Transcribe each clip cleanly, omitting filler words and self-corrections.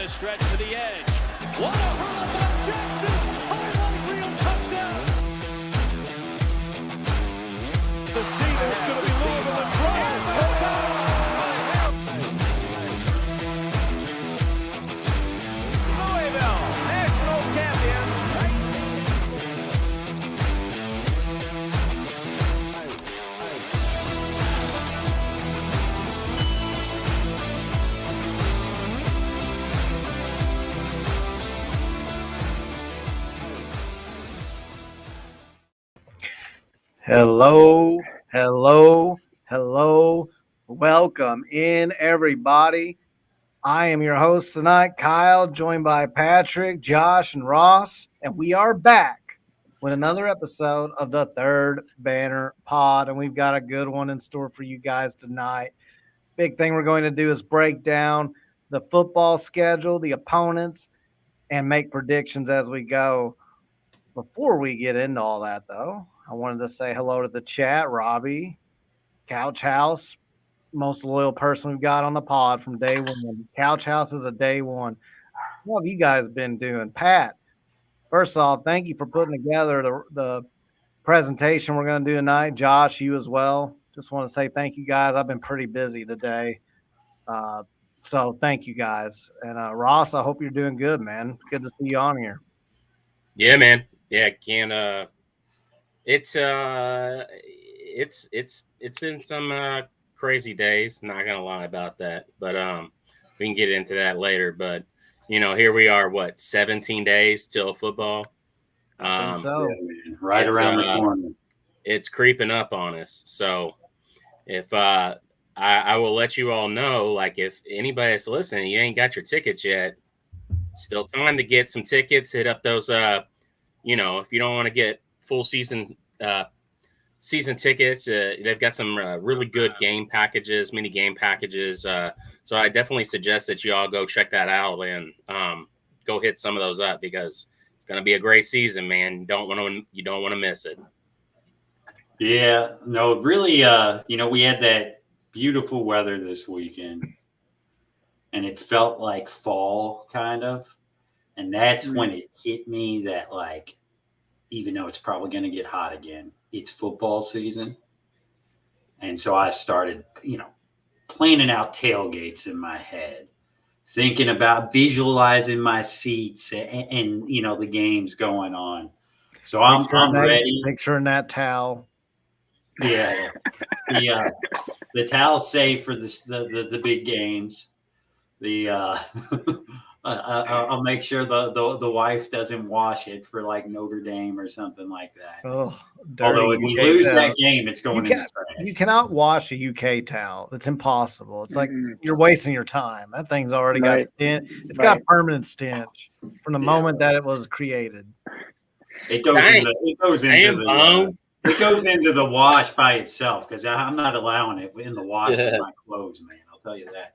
the stretch to the edge. What a hurl by Jackson! Highlight reel touchdown! The seed is going to be Louisville and Louisville, national champion. Hello, hello, hello. Welcome in, everybody. I am your host tonight, Kyle, joined by Patrick, Josh, and Ross, and we are back with another episode of the Third Banner Pod, and we've got a good one in store for you guys tonight. Big thing we're going to do is break down the football schedule, the opponents, and make predictions as we go. Before we get into all that, though, I wanted to say hello to the chat, Robbie, Couch House, most loyal person we've got on the pod from day one. Couch House is a day one. What have you guys been doing? Pat, first off, thank you for putting together the presentation we're going to do tonight. Josh, you as well. Just want to say thank you guys. I've been pretty busy today. So thank you guys. And Ross, I hope you're doing good, man. Good to see you on here. Yeah, man. Yeah, it's been some crazy days, not gonna lie about that, but we can get into that later. But here we are, 17 days till football. I think so. Yeah, right around the corner. It's creeping up on us. So if I will let you all know, like, if anybody's listening, you ain't got your tickets yet, still time to get some tickets. Hit up those if you don't want to get full season tickets, they've got some really good game packages, mini game packages. So I definitely suggest that you all go check that out and go hit some of those up, because it's going to be a great season, man. You don't want to miss it. Yeah, no, really. We had that beautiful weather this weekend, and it felt like fall, kind of. And that's when it hit me that, like, even though it's probably going to get hot again, it's football season. And so I started, planning out tailgates in my head, thinking about visualizing my seats and the games going on. So I'm ready. Picturing that towel. Yeah. The towel's safe for the big games. I'll make sure the wife doesn't wash it for, like, Notre Dame or something like that. Oh, although if we lose that game, it's going in the trash. You cannot wash a UK towel. It's impossible. It's like you're wasting your time. That thing's already got stench. It's got a permanent stench from the moment that it was created. It goes into the wash by itself, because I'm not allowing it in the wash with my clothes, man. I'll tell you that.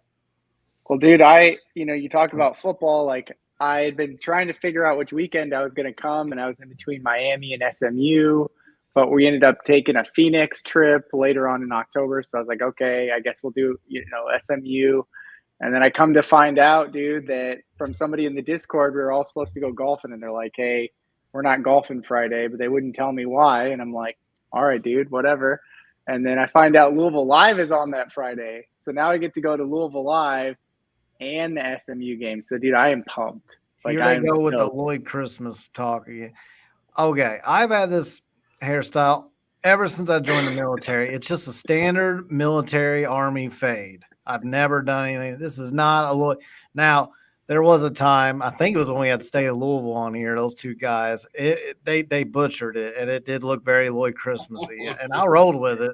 Well, dude, you talk about football. Like, I had been trying to figure out which weekend I was going to come, and I was in between Miami and SMU, but we ended up taking a Phoenix trip later on in October. So I was like, okay, I guess we'll do, SMU. And then I come to find out, dude, that from somebody in the Discord, we were all supposed to go golfing, and they're like, hey, we're not golfing Friday, but they wouldn't tell me why. And I'm like, all right, dude, whatever. And then I find out Louisville Live is on that Friday. So now I get to go to Louisville Live and the SMU game. So, dude, I am pumped. Like, here they go with the Lloyd Christmas talk again. Okay, I've had this hairstyle ever since I joined the military. It's just a standard military Army fade. I've never done anything. This is not a Lloyd. Now, there was a time, I think it was when we had State of Louisville on here, those two guys. They butchered it, and it did look very Lloyd Christmassy, and I rolled with it.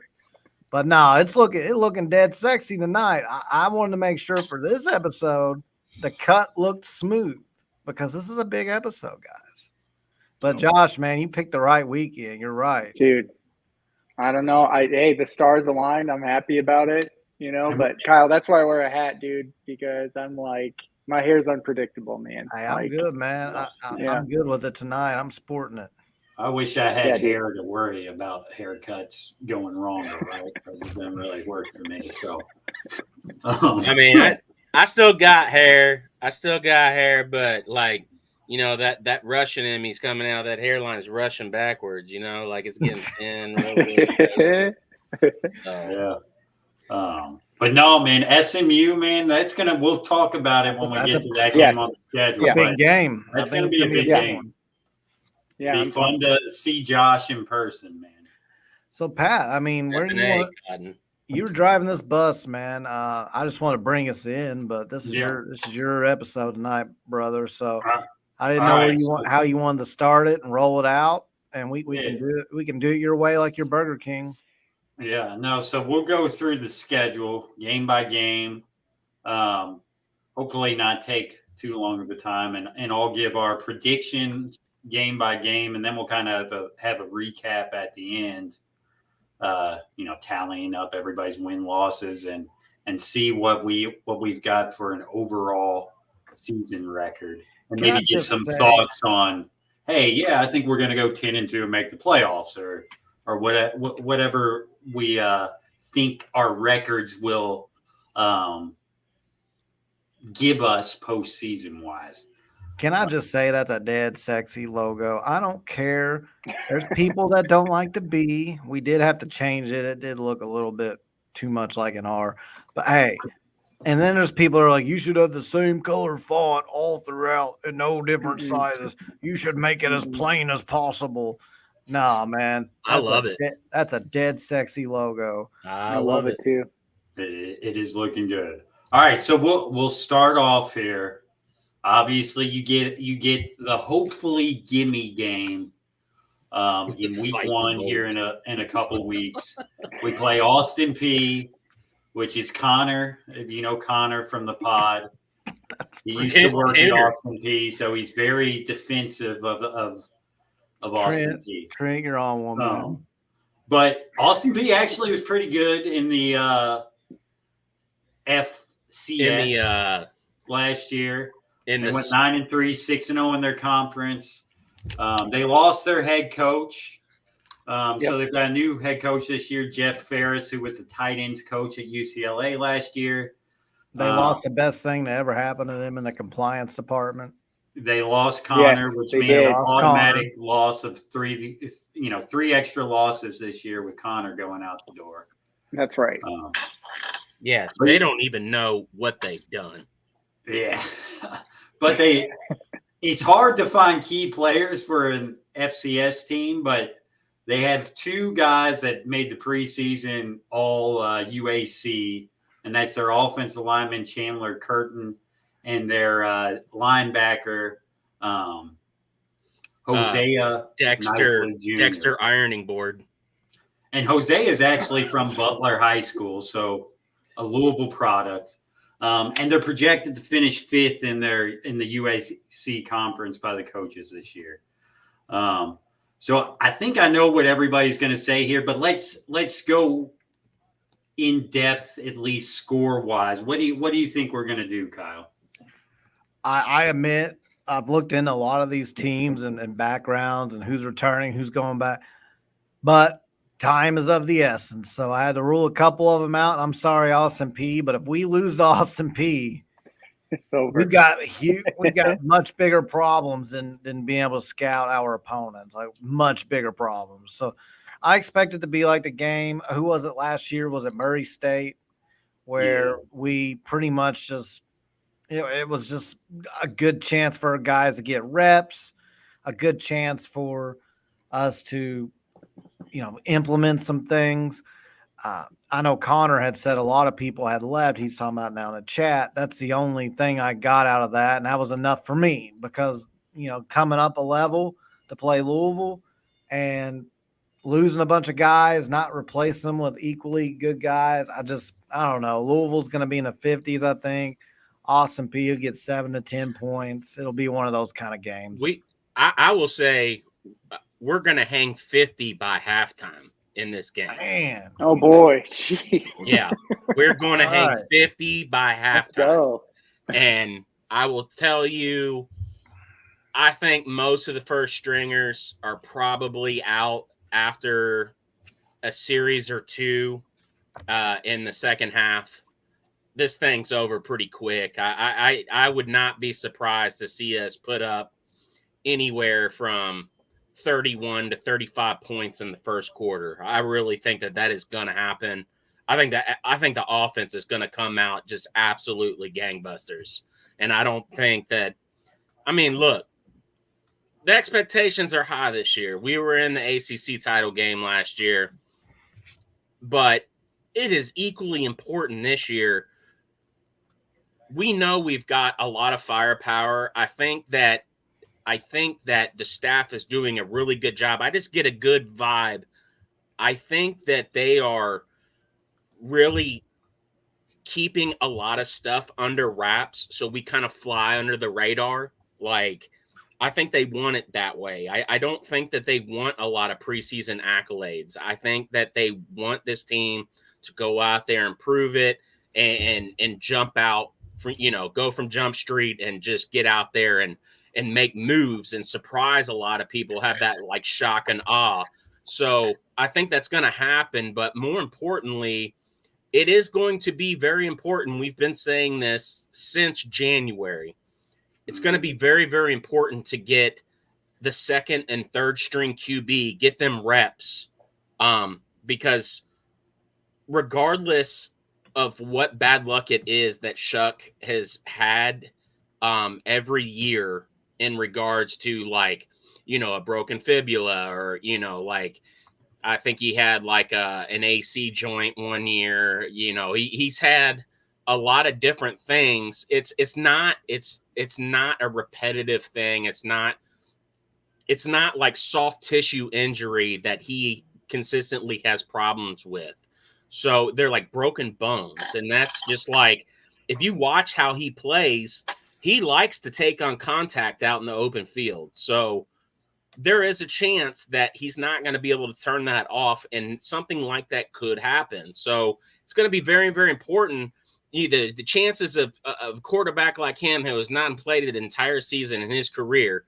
But no, it's looking dead sexy tonight. I wanted to make sure for this episode the cut looked smooth, because this is a big episode, guys. But Josh, man, you picked the right weekend. You're right, dude. I don't know. The stars aligned. I'm happy about it. But Kyle, that's why I wear a hat, dude, because I'm like, my hair's unpredictable, man. Hey, I'm good, man. I'm good with it tonight. I'm sporting it. I wish I had hair to worry about haircuts going wrong, right? Because it doesn't really work for me. So, I still got hair. But like, that Russian in me's coming out. That hairline is rushing backwards. Like it's getting thin. Real good. So. Yeah. But no, man, SMU, man, we'll talk about it when we get to that game on the schedule. Yeah. Big game. That's going to be a big game. Yeah, Be fun to see Josh in person, man. So Pat, I mean, you were driving this bus, man. I just want to bring us in, but this is your episode tonight, brother. So I didn't know how you wanted to start it and roll it out, and we can do it. We can do it your way, like your Burger King. Yeah, no. So we'll go through the schedule game by game. Hopefully, not take too long of the time, and I'll give our predictions game by game, and then we'll kind of have a recap at the end. Tallying up everybody's win losses and see what we've got for an overall season record, and maybe get some thoughts on. Hey, yeah, I think we're going to go 10-2 and make the playoffs, or whatever we think our records will give us postseason wise. Can I just say that's a dead sexy logo? I don't care. There's people that don't like the B. We did have to change it. It did look a little bit too much like an R. But hey, and then there's people that are like, you should have the same color font all throughout and no different sizes. You should make it as plain as possible. Nah, man. I love it. That's a dead sexy logo. I love it too. It is looking good. All right, so we'll start off here. Obviously, you get the hopefully gimme game in week 1 here in a couple weeks. We play Austin Peay, which is Connor. If you know Connor from the pod, he used to work at Austin Peay, so he's very defensive of Austin Peay. Trent, you're on one, man. But Austin Peay actually was pretty good in the FCS last year. They went 9-3, 6-0 in their conference. They lost their head coach. So they've got a new head coach this year, Jeff Ferris, who was the tight ends coach at UCLA last year. They lost the best thing to ever happen to them in the compliance department. They lost Connor, which means an automatic loss of 3 extra losses this year with Connor going out the door. That's right. They don't even know what they've done. Yeah. But it's hard to find key players for an FCS team, but they have 2 guys that made the preseason all UAC, and that's their offensive lineman, Chandler Curtin, and their linebacker, Hosea Dexter Ironing Board. And Hosea is actually from Butler High School, so a Louisville product. And they're projected to finish 5th in the UAC conference by the coaches this year. So I think I know what everybody's going to say here, but let's go in depth, at least score wise. What do you think we're going to do, Kyle? I admit I've looked into a lot of these teams and backgrounds and who's returning, who's going back, but time is of the essence. So I had to rule a couple of them out. I'm sorry, Austin Peay, but if we lose to Austin Peay, we've got much bigger problems than being able to scout our opponents, like much bigger problems. So I expect it to be like the game. Who was it last year? Was it Murray State, where we pretty much just, it was just a good chance for guys to get reps, a good chance for us to, implement some things. I know Connor had said a lot of people had left. He's talking about now in the chat. That's the only thing I got out of that, and that was enough for me because, coming up a level to play Louisville and losing a bunch of guys, not replacing them with equally good guys. I don't know. Louisville's going to be in the 50s, I think. Austin Peay will get 7 to 10 points. It'll be one of those kind of games. I will say we're going to hang 50 by halftime in this game. Man. Oh, boy. Jeez. Yeah. We're going to hang 50 by halftime. Let's go. And I will tell you, I think most of the first stringers are probably out after a series or 2 in the second half. this thing's over pretty quick. I would not be surprised to see us put up anywhere from 31 to 35 points in the first quarter. I really think that is going to happen. I think the offense is going to come out just absolutely gangbusters. And I don't think that, I mean, look, the expectations are high this year. We were in the ACC title game last year, but it is equally important this year. We know we've got a lot of firepower. I think that the staff is doing a really good job. I just get a good vibe. I think that they are really keeping a lot of stuff under wraps so we kind of fly under the radar. Like, I think they want it that way. I don't think that they want a lot of preseason accolades. I think that they want this team to go out there and prove it and jump out, go from Jump Street and just get out there and make moves and surprise a lot of people, have that like shock and awe. So I think that's going to happen. But more importantly, it is going to be very important. We've been saying this since January. It's going to be very, very important to get the second and third string QB, get them reps. Because regardless of what bad luck it is that Shuck has had every year in regards to like, a broken fibula or, like I think he had like an AC joint one year, he's had a lot of different things. It's not a repetitive thing. It's not like soft tissue injury that he consistently has problems with. So they're like broken bones. And that's just like, if you watch how he plays, he likes to take on contact out in the open field. So there is a chance that he's not going to be able to turn that off, and something like that could happen. So it's going to be very, very important. The chances of a quarterback like him who has not played an entire season in his career,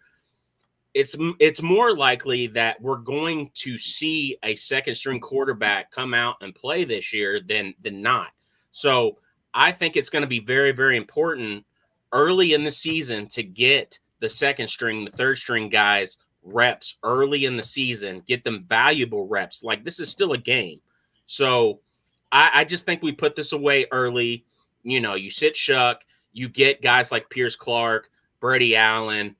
it's more likely that we're going to see a second string quarterback come out and play this year than not. So I think it's going to be very, very important early in the season to get the second string, the third string guys reps early in the season, get them valuable reps. Like, this is still a game. So I just think we put this away early. You sit Shuck, you get guys like Pierce Clark, Brady Allen,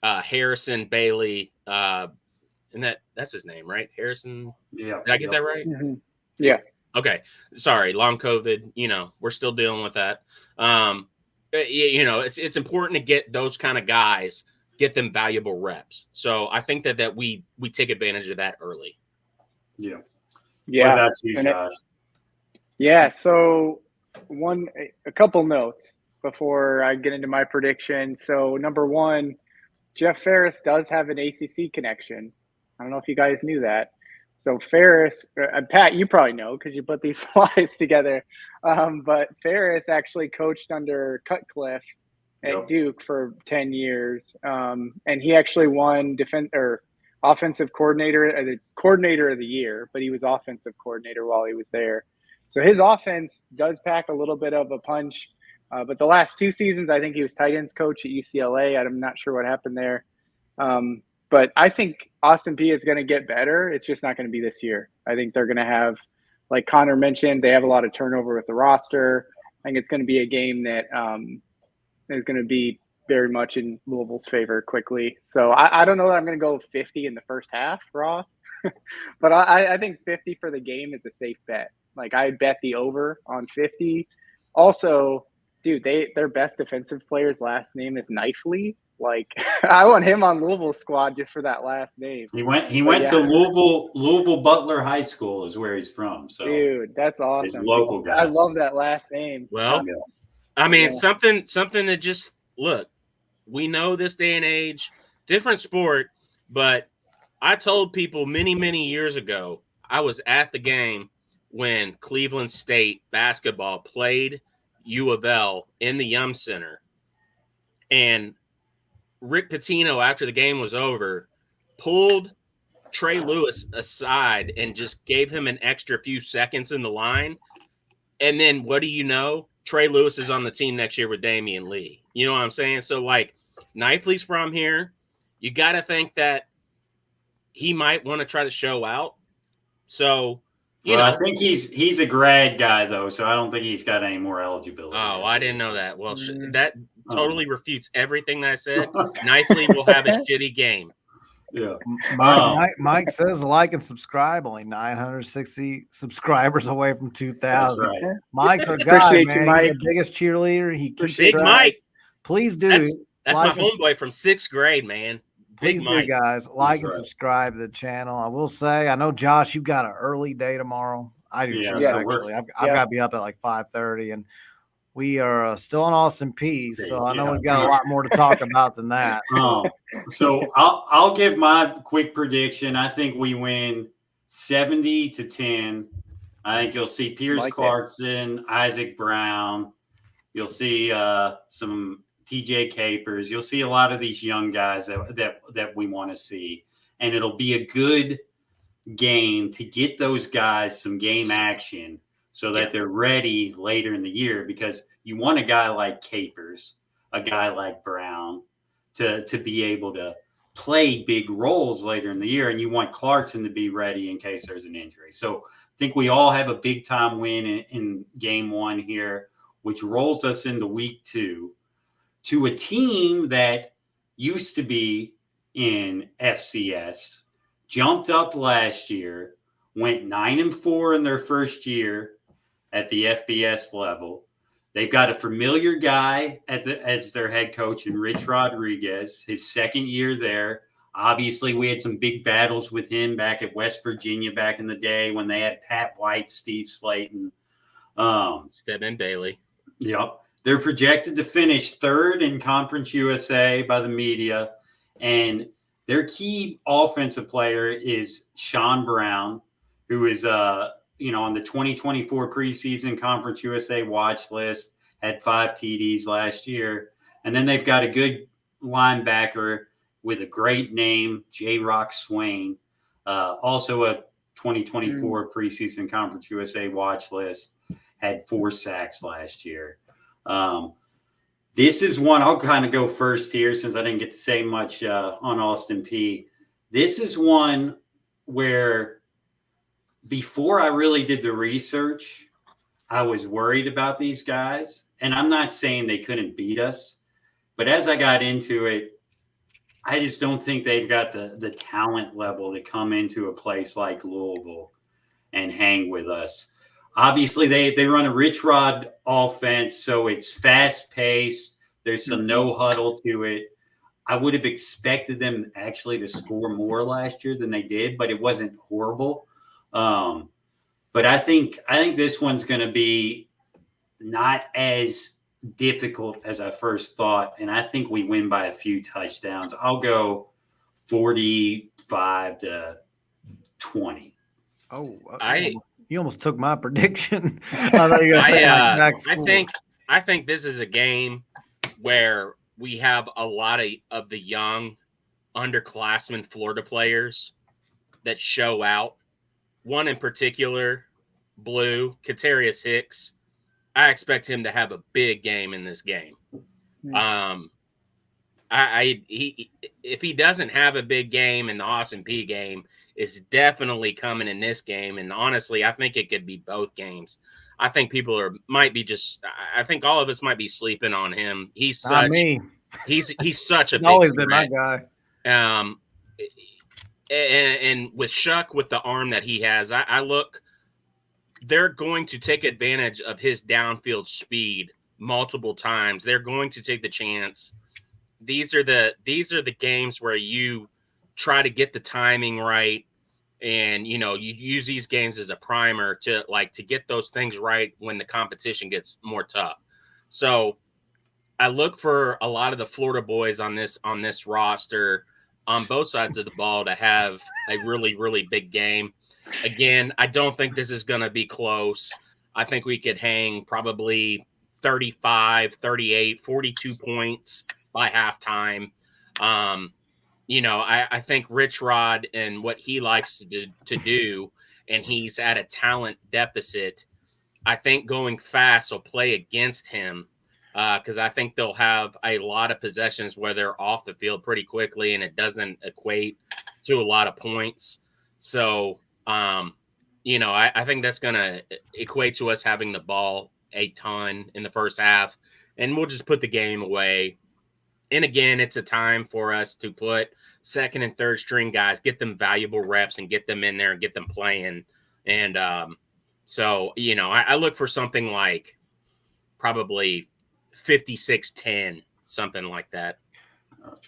Harrison Bailey, and that's his name, right? Harrison. Yeah. Did I get that right? Mm-hmm. Yeah. Okay. Sorry. Long COVID, we're still dealing with that. It's important to get those kind of guys, get them valuable reps. So I think that we take advantage of that early. Yeah. Yeah. What about you, Josh? So a couple notes before I get into my prediction. So number one, Jeff Ferris does have an ACC connection. I don't know if you guys knew that. So Ferris, Pat, you probably know because you put these slides together. But Ferris actually coached under Cutcliffe at Duke for 10 years. And he actually won offensive coordinator. It's coordinator of the year, but he was offensive coordinator while he was there. So his offense does pack a little bit of a punch. But the last 2 seasons, I think he was tight ends coach at UCLA. I'm not sure what happened there. But I think Austin Peay is going to get better. It's just not going to be this year. I think they're going to have, like Connor mentioned, they have a lot of turnover with the roster. I think it's going to be a game that is going to be very much in Louisville's favor quickly. So I don't know that I'm going to go 50 in the first half, Ross. But I think 50 for the game is a safe bet. Like, I bet the over on 50. Also, dude, their best defensive player's last name is Knifely. Like, I want him on Louisville's squad just for that last name. He went to Louisville Butler High School is where he's from. So dude, that's awesome. He's a local guy. I love that last name. Well, I mean, something that just look, we know this day and age, different sport, but I told people many, many years ago, I was at the game when Cleveland State basketball played U of L in the Yum Center. And Rick Pitino, after the game was over, pulled Trey Lewis aside and just gave him an extra few seconds in the line. And then what do you know? Trey Lewis is on the team next year with Damian Lee. You know what I'm saying? So, like, Knifley's from here. You got to think that he might want to try to show out. So, you know. I think he's a grad guy, though, so I don't think he's got any more eligibility. Oh, I didn't know that. Well, that totally refutes everything that I said. Knifley will have a shitty game. Yeah. Mike says like and subscribe. Only 960 subscribers away from 2,000. That's right. Mike's our guy, Appreciate man. you, Mike. He's the biggest cheerleader. He keeps Big track. Mike. Please do. That's like my homeboy from 6th grade, man. Big Please Mike. do, guys. Like and right. subscribe to the channel. I will say, I know, Josh, you've got an early day tomorrow. I do too, so actually. I've got to be up at like 5:30, and we are still on Austin Peay, so I know we've got a lot more to talk about than that. So I'll give my quick prediction. I think we win 70-10. I think you'll see Pierce Clarkson, Isaac Brown. You'll see some TJ Capers. You'll see a lot of these young guys that we want to see, and it'll be a good game to get those guys some game action so that they're ready later in the year, because you want a guy like Capers, a guy like Brown to be able to play big roles later in the year, and you want Clarkson to be ready in case there's an injury. So I think we all have a big time win in game one here, which rolls us into week 2 to a team that used to be in FCS, jumped up last year, went 9-4 in their first year at the FBS level. They've got a familiar guy as their head coach in Rich Rodriguez, his second year there. Obviously, we had some big battles with him back at West Virginia back in the day when they had Pat White, Steve Slayton. Stedman Bailey. Yep. They're projected to finish 3rd in Conference USA by the media, and their key offensive player is Sean Brown, who is on the 2024 preseason Conference USA watch list, had 5 TDs last year. And then they've got a good linebacker with a great name, J-Rock Swain, also a 2024 preseason Conference USA watch list, had 4 sacks last year. This is one, I'll kind of go first here since I didn't get to say much on Austin Peay. This is one where before I really did the research, I was worried about these guys. And I'm not saying they couldn't beat us, but as I got into it, I just don't think they've got the talent level to come into a place like Louisville and hang with us. Obviously, they run a Rich Rod offense, so it's fast-paced. There's some no-huddle to it. I would have expected them actually to score more last year than they did, but it wasn't horrible. But I think this one's going to be not as difficult as I first thought, and I think we win by a few touchdowns. I'll go 45-20. Oh, you almost took my prediction. I thought you were going to say like I think this is a game where we have a lot of the young underclassmen Florida players that show out. One in particular, Blue, Katarius Hicks. I expect him to have a big game in this game. If he doesn't have a big game in the Austin Peay game, it's definitely coming in this game. And honestly, I think it could be both games. I think people I think all of us might be sleeping on him. He's such a big always threat. Been my guy. And with Shuck, with the arm that he has, they're going to take advantage of his downfield speed multiple times. They're going to take the chance. These are the games where you try to get the timing right, and you use these games as a primer to get those things right when the competition gets more tough. So I look for a lot of the Florida boys on this roster on both sides of the ball to have a really, really big game. Again, I don't think this is going to be close. I think we could hang probably 35, 38, 42 points by halftime. I think Rich Rod and what he likes to do, and he's at a talent deficit, I think going fast will play against him because I think they'll have a lot of possessions where they're off the field pretty quickly and it doesn't equate to a lot of points. So, I think that's going to equate to us having the ball a ton in the first half, and we'll just put the game away. And again, it's a time for us to put second and third string guys, get them valuable reps and get them in there and get them playing. And so, I look for something like probably 56-10, something like that.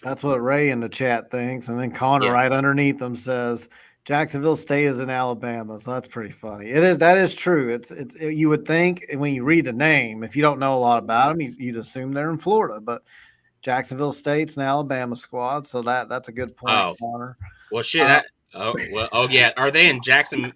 That's what Ray in the chat thinks. And then Connor right underneath them says Jacksonville State is in Alabama. So that's pretty funny. That is true. It's you would think when you read the name, if you don't know a lot about them, you'd assume they're in Florida, but Jacksonville State's an Alabama squad. So that's a good point, Connor. Well, shit. Yeah. Are they in Jackson?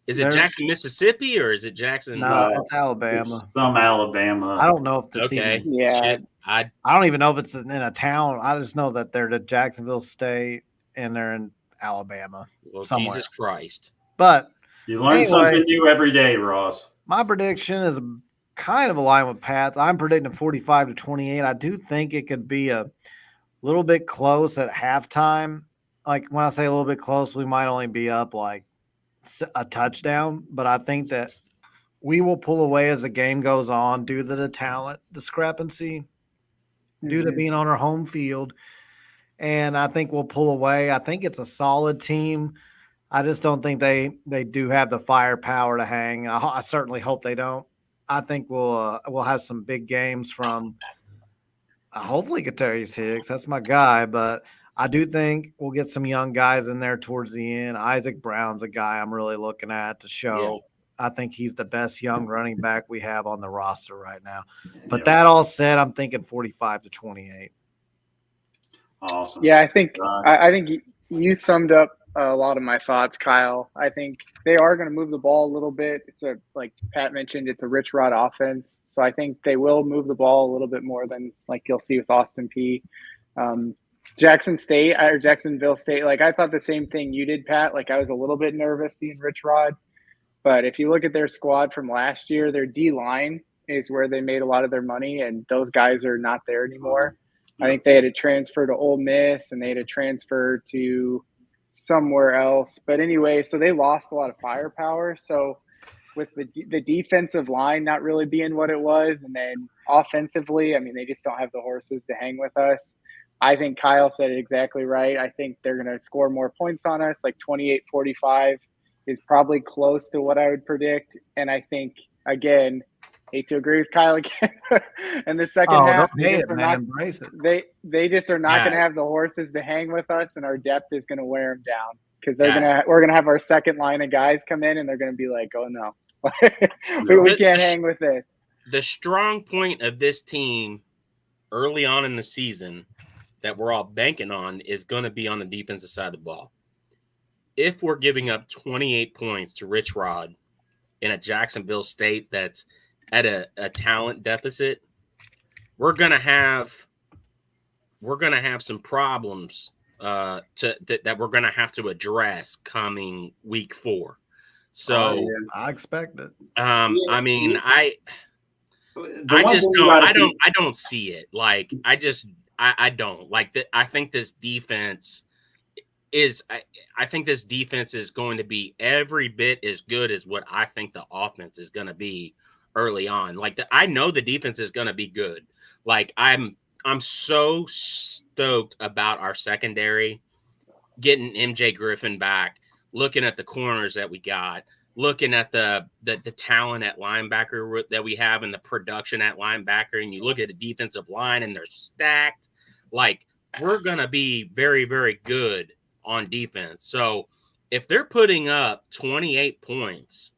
Is it Jackson, Mississippi, or is it Jackson? No, it's Alabama. It's some Alabama. I don't know if it's okay. Yeah. I don't even know if it's in a town. I just know that they're to Jacksonville State and they're in Alabama. Well, somewhere. Jesus Christ. But you learn something new every day, Ross. My prediction is kind of aligned with Pat's. I'm predicting 45-28. I do think it could be a little bit close at halftime. Like when I say a little bit close, we might only be up like a touchdown, but I think that we will pull away as the game goes on due to the talent discrepancy, due to being on our home field. And I think we'll pull away. I think it's a solid team. I just don't think they do have the firepower to hang. I certainly hope they don't. I think we'll have some big games from hopefully Katarius Hicks. That's my guy, but I do think we'll get some young guys in there towards the end. Isaac Brown's a guy I'm really looking at to show. Yeah. I think he's the best young running back we have on the roster right now. But that all said, I'm thinking 45-28. Awesome. Yeah, I think you summed up a lot of my thoughts, Kyle. I think they are going to move the ball a little bit. It's like Pat mentioned, it's a Rich Rod offense. So I think they will move the ball a little bit more than like you'll see with Austin Peay. Jacksonville State, like I thought the same thing you did, Pat. Like I was a little bit nervous seeing Rich Rod. But if you look at their squad from last year, their D-line is where they made a lot of their money, and those guys are not there anymore. I think they had to transfer to Ole Miss, and they had to transfer to somewhere else. But anyway, so they lost a lot of firepower. So with the defensive line not really being what it was, and then offensively, I mean, they just don't have the horses to hang with us. I think Kyle said it exactly right. I think they're going to score more points on us, like 28-45 is probably close to what I would predict. And I think, again, hate to agree with Kyle again, in the second half, they just are not going to have the horses to hang with us, and our depth is going to wear them down because we're going to have our second line of guys come in, and they're going to be like, oh, no, we can't hang with this. The strong point of this team early on in the season that we're all banking on is going to be on the defensive side of the ball. If we're giving up 28 points to Rich Rod in a Jacksonville State that's at a talent deficit, we're gonna have some problems that we're gonna have to address coming week 4. So I expect it. I mean, I don't see it. Like I don't like that. I think this defense is going to be every bit as good as what I think the offense is going to be early on. Like I know the defense is going to be good. Like I'm so stoked about our secondary, getting MJ Griffin back, looking at the corners that we got, looking at the talent at linebacker that we have and the production at linebacker, and you look at the defensive line and they're stacked. Like we're going to be very, very good on defense. So if they're putting up 28 points,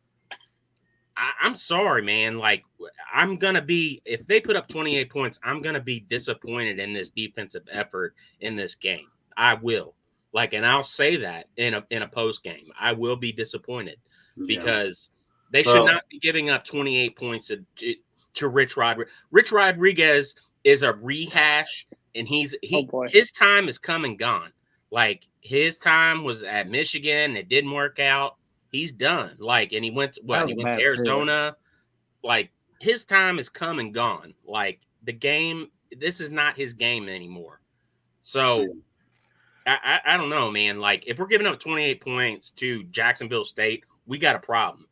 I'm sorry, man. Like if they put up 28 points, I'm going to be disappointed in this defensive effort in this game. I will. And I'll say that in a post game, I will be disappointed because they should not be giving up 28 points to Rich Rodriguez. Rich Rodriguez is a rehash, and his time is come and gone. Like his time was at Michigan, it didn't work out. He's done. And he went to Arizona. like his time has come and gone. Like the game, this is not his game anymore. So I don't know, man. Like if we're giving up 28 points to Jacksonville State, we got a problem.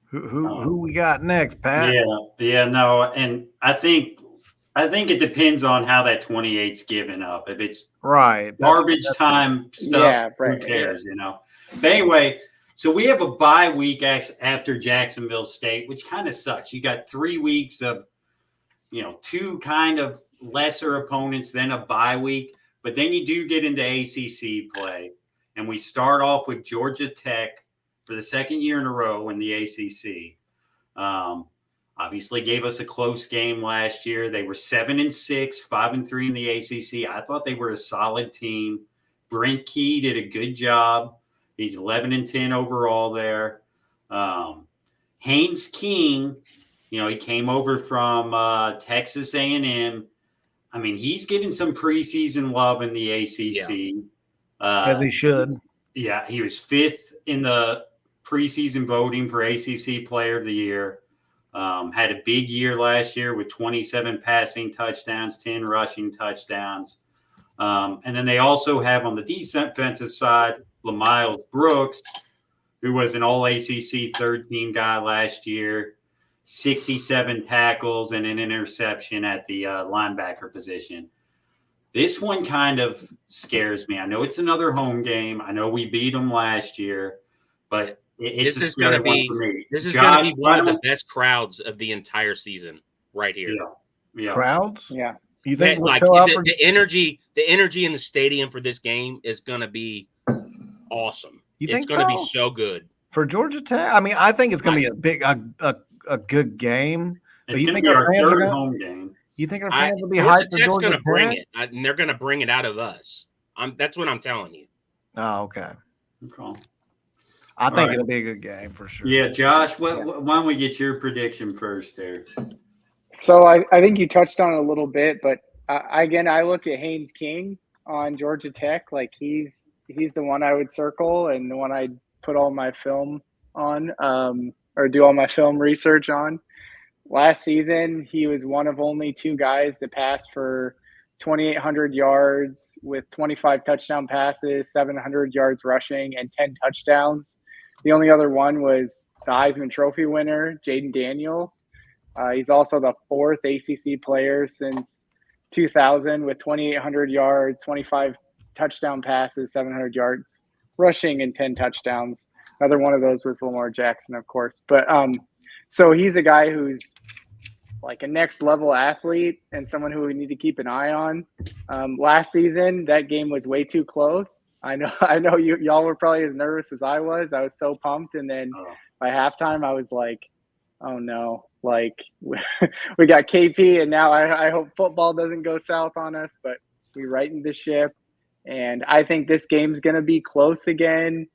Who we got next, Pat? Yeah, no, and I think it depends on how that 28's given up. If it's Right, garbage time stuff, who cares, you know? But anyway, so we have a bye week after Jacksonville State, which kind of sucks. You got 3 weeks of, you know, two kind of lesser opponents, then a bye week, but then you do get into ACC play, and we start off with Georgia Tech for the second year in a row in the ACC. Obviously gave us a close game last year. They were 7-6, 5-3 in the ACC. I thought they were a solid team. Brent Key did a good job. He's 11-10 overall there. Haynes King, you know, he came over from Texas A&M. I mean, he's getting some preseason love in the ACC. As he should. Yeah, he was 5th in the preseason voting for ACC Player of the Year. Had a big year last year with 27 passing touchdowns, 10 rushing touchdowns. And then they also have on the defensive side, LaMiles Brooks, who was an all-ACC third-team guy last year, 67 tackles and an interception at the linebacker position. This one kind of scares me. I know it's another home game. I know we beat them last year, but this is going to be one of the best crowds of the entire season right here. Yeah. Crowds? Yeah. You think like the energy in the stadium for this game is going to be awesome. It's going to be so good for Georgia Tech. I mean, I think it's going to be a good game. But it's you think our third home game? You think our fans will be hyped for Georgia Tech? Bring it, and they're going to bring it out of us. That's what I'm telling you. Oh, okay. Okay. I think it'll be a good game for sure. Yeah, Josh, why don't we get your prediction first there? So I think you touched on it a little bit, but again, I look at Haynes King on Georgia Tech. Like he's the one I would circle and the one I'd put all my film on or do all my film research on. Last season, he was one of only 2 guys that passed for 2,800 yards with 25 touchdown passes, 700 yards rushing, and 10 touchdowns. The only other one was the Heisman Trophy winner, Jaden Daniels. He's also the 4th ACC player since 2000 with 2,800 yards, 25 touchdown passes, 700 yards rushing, and 10 touchdowns. Another one of those was Lamar Jackson, of course. But so he's a guy who's like a next level athlete and someone who we need to keep an eye on. Last season, that game was way too close. I know y'all were probably as nervous as I was. I was so pumped. And then by halftime, I was like, oh no, like we got KP and now I hope football doesn't go south on us, but we rightened the ship. And I think this game's going to be close again.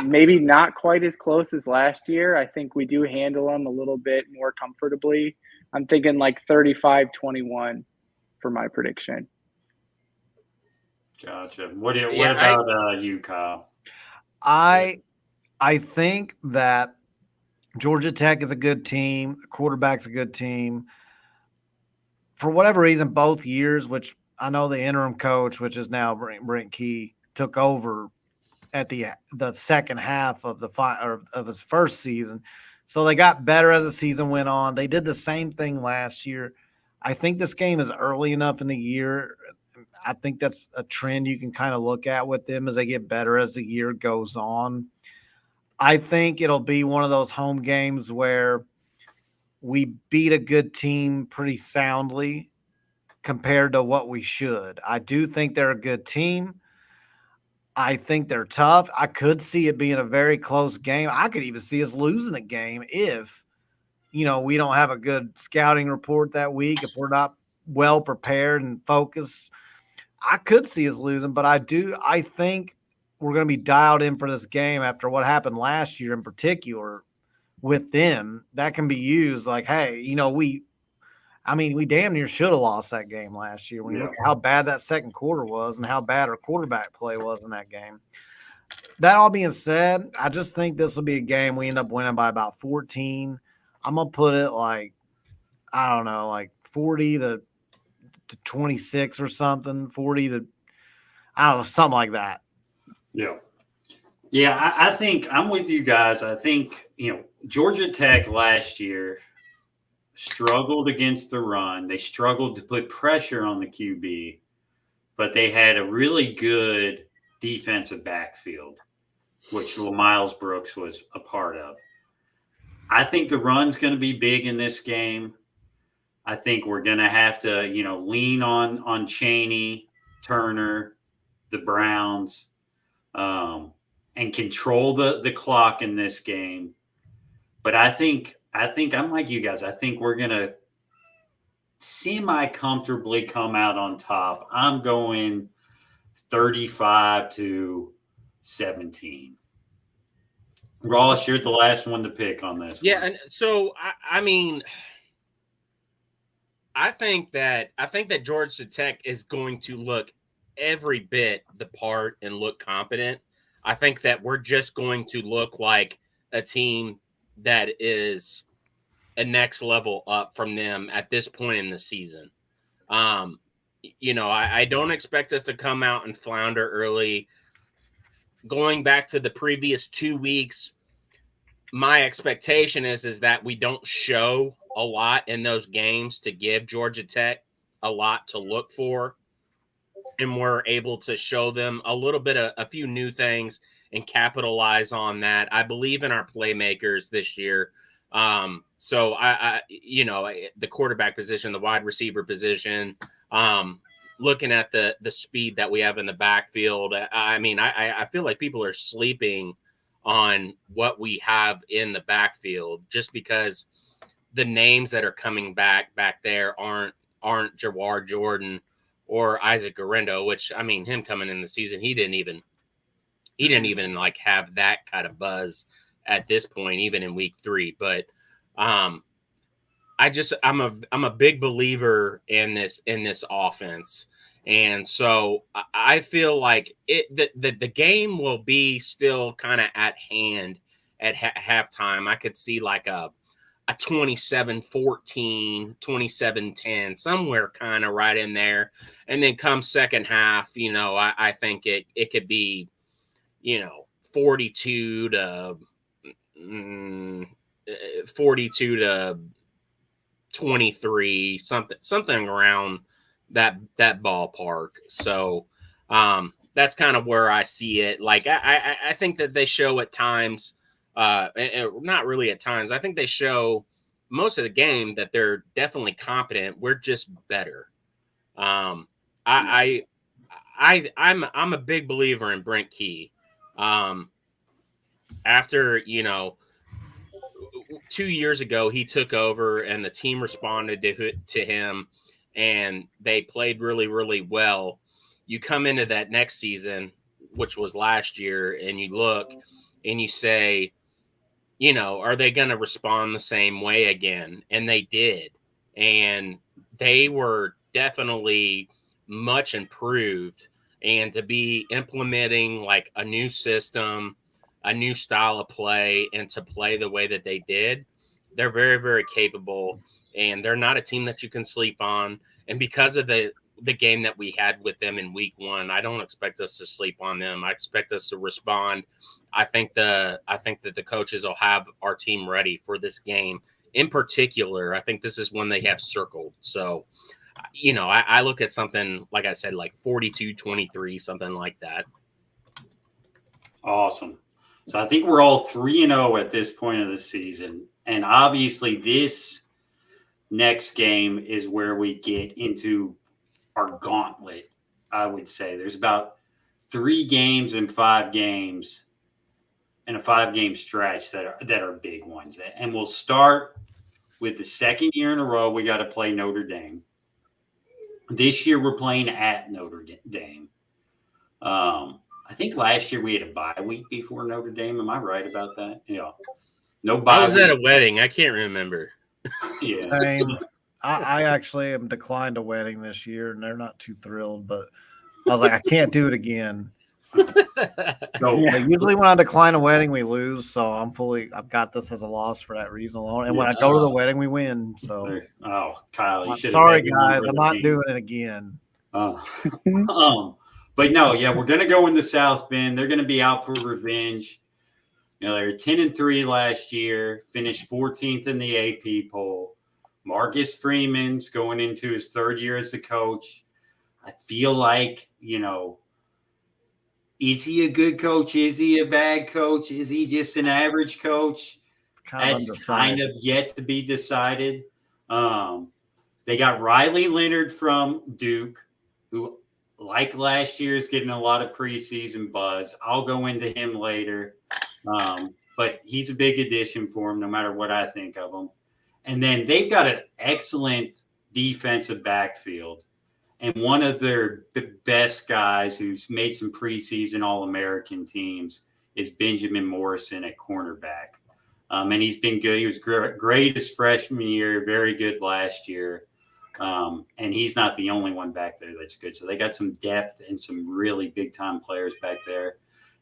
Maybe not quite as close as last year. I think we do handle them a little bit more comfortably. I'm thinking like 35-21 for my prediction. Gotcha. What about you, Kyle? I think that Georgia Tech is a good team. The quarterback's a good team. For whatever reason, both years, which I know the interim coach, which is now Brent Key, took over at the second half of of his first season. So they got better as the season went on. They did the same thing last year. I think this game is early enough in the year. I think that's a trend you can kind of look at with them as they get better as the year goes on. I think it'll be one of those home games where we beat a good team pretty soundly compared to what we should. I do think they're a good team. I think they're tough. I could see it being a very close game. I could even see us losing the game if, we don't have a good scouting report that week, if we're not well prepared and focused. I could see us losing, but I think we're going to be dialed in for this game after what happened last year in particular with them. That can be used like, hey, we damn near should have lost that game last year when you look at how bad that second quarter was and how bad our quarterback play was in that game. That all being said, I just think this will be a game we end up winning by about 14. I'm gonna put it like, I don't know, like 40 to 26 or something, 40 to, I don't know, something like that. Yeah. Yeah, I think I'm with you guys. I think, Georgia Tech last year struggled against the run. They struggled to put pressure on the QB, but they had a really good defensive backfield, which Miles Brooks was a part of. I think the run's going to be big in this game. I think we're going to have to, lean on Chaney, Turner, the Browns, and control the clock in this game. But I think I'm like you guys. I think we're going to semi-comfortably come out on top. I'm going 35-17. Ross, you're the last one to pick on this. Yeah, and so I mean, I think that Georgia Tech is going to look every bit the part and look competent. I think that we're just going to look like a team that is a next level up from them at this point in the season. I don't expect us to come out and flounder early. Going back to the previous 2 weeks, my expectation is that we don't show a lot in those games to give Georgia Tech a lot to look for. And we're able to show them a little bit of a few new things and capitalize on that. I believe in our playmakers this year. So the quarterback position, the wide receiver position, looking at the speed that we have in the backfield. I feel like people are sleeping on what we have in the backfield just because the names that are coming back there aren't Jawar Jordan or Isaac Garendo, which, I mean, him coming in the season, he didn't even like have that kind of buzz at this point, even in week 3. But I'm a big believer in this offense. And so I feel like the game will be still kind of at hand at halftime. I could see like a 27-14, 27-10, somewhere kind of right in there. And then come second half, I think it could be, 42 to 23, something around that ballpark. So that's kind of where I see it. Like I think that they show at times, not really at times. I think they show most of the game that they're definitely competent. We're just better. I'm a big believer in Brent Key. After 2 years ago, he took over and the team responded to him, and they played really, really well. You come into that next season, which was last year, and you look and you say, are they going to respond the same way again? And they did. And they were definitely much improved. And to be implementing like a new system, a new style of play, and to play the way that they did, they're very, very capable. And they're not a team that you can sleep on. And because of the game that we had with them in week 1, I don't expect us to sleep on them. I expect us to respond. I think that the coaches will have our team ready for this game. In particular, I think this is one they have circled. So, I look at something, like I said, like 42-23, something like that. Awesome. So I think we're all 3-0 at this point of the season. And obviously this next game is where we get into our gauntlet, I would say. There's about 3 games and 5 games in a 5-game stretch that are big ones. And we'll start with the second year in a row we got to play Notre Dame. This year we're playing at Notre Dame. I think last year we had a bye week before Notre Dame. Am I right about that? Yeah. No bye. I was at a wedding. I can't remember. Yeah. Same. I actually am declined a wedding this year, and they're not too thrilled. But I was like, I can't do it again. So, Yeah. But usually when I decline a wedding, we lose. So I've got this as a loss for that reason alone. And when I go to the wedding, we win. So Kyle, you I'm should have sorry, bet your number guys. of I'm the not team. doing it again. But no, yeah, we're gonna go into South Bend. They're gonna be out for revenge. You know, they were 10-3 last year, finished 14th in the AP poll. Marcus Freeman's going into his third year as the coach. I feel like, you know, is he a good coach? Is he a bad coach? Is he just an average coach? It's kind of That's undecided. kind of yet to be decided. They got Riley Leonard from Duke, who, like last year, is getting a lot of preseason buzz. I'll go into him later. But he's a big addition for him, no matter what I think of him. And then they've got an excellent defensive backfield. And one of their best guys who's made some preseason All-American teams is Benjamin Morrison at cornerback. And he's been good. He was great his freshman year, very good last year. And he's not the only one back there that's good. So they got some depth and some really big-time players back there.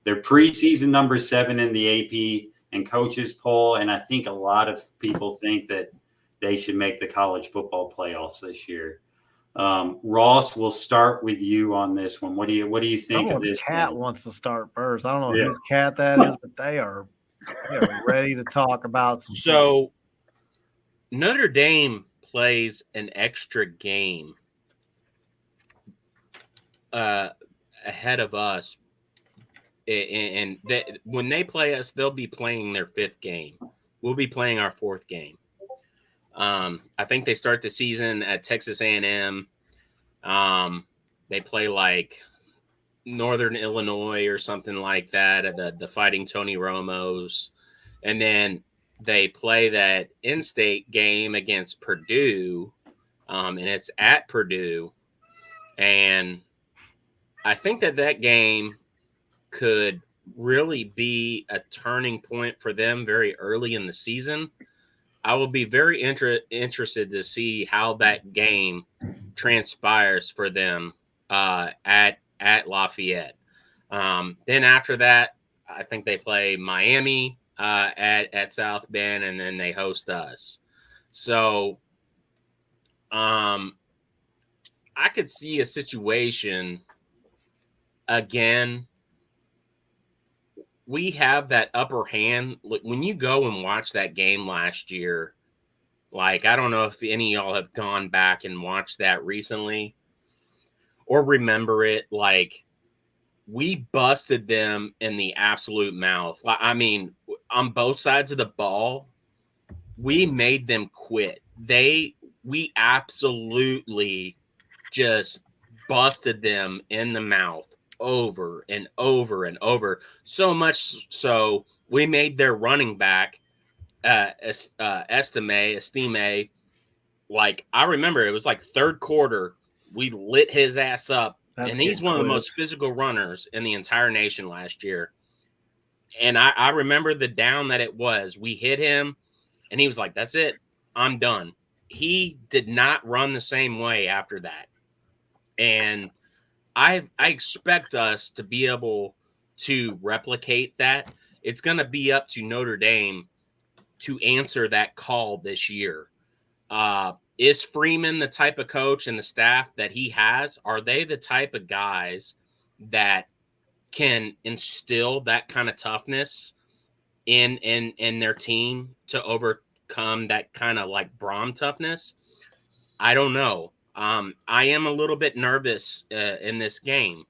They're preseason number 7 in the AP and coaches poll, and I think a lot of people think that they should make the college football playoffs this year. Ross, we'll start with you on this one. What do you think of this? Cat game? wants to start first. I don't know whose cat that is, but they are ready to talk about some. So Notre Dame plays an extra game ahead of us. And when they play us, they'll be playing their 5th game. We'll be playing our 4th game. I think they start the season at Texas A&M. They play like Northern Illinois or something like that at the Fighting Tony Romos. And then they play that in-state game against Purdue, and it's at Purdue. And I think that game could really be a turning point for them very early in the season. I will be very interested to see how that game transpires for them at Lafayette. Then after that, I think they play Miami at South Bend, and then they host us. So I could see a situation again. We have that upper hand. When you go and watch that game last year, like, I don't know if any of y'all have gone back and watched that recently or remember it. Like, we busted them in the absolute mouth. I mean, on both sides of the ball, we made them quit. We absolutely just busted them in the mouth over and over and over. So much so we made their running back Estime, like, I remember it was like 3rd quarter, we lit his ass up. And he's one of the most physical runners in the entire nation last year. And I remember the down that it was. We hit him and he was like, that's it, I'm done. He did not run the same way after that. And I expect us to be able to replicate that. It's going to be up to Notre Dame to answer that call this year. Is Freeman the type of coach and the staff that he has? Are they the type of guys that can instill that kind of toughness in their team to overcome that kind of like Brom toughness? I don't know. I am a little bit nervous in this game,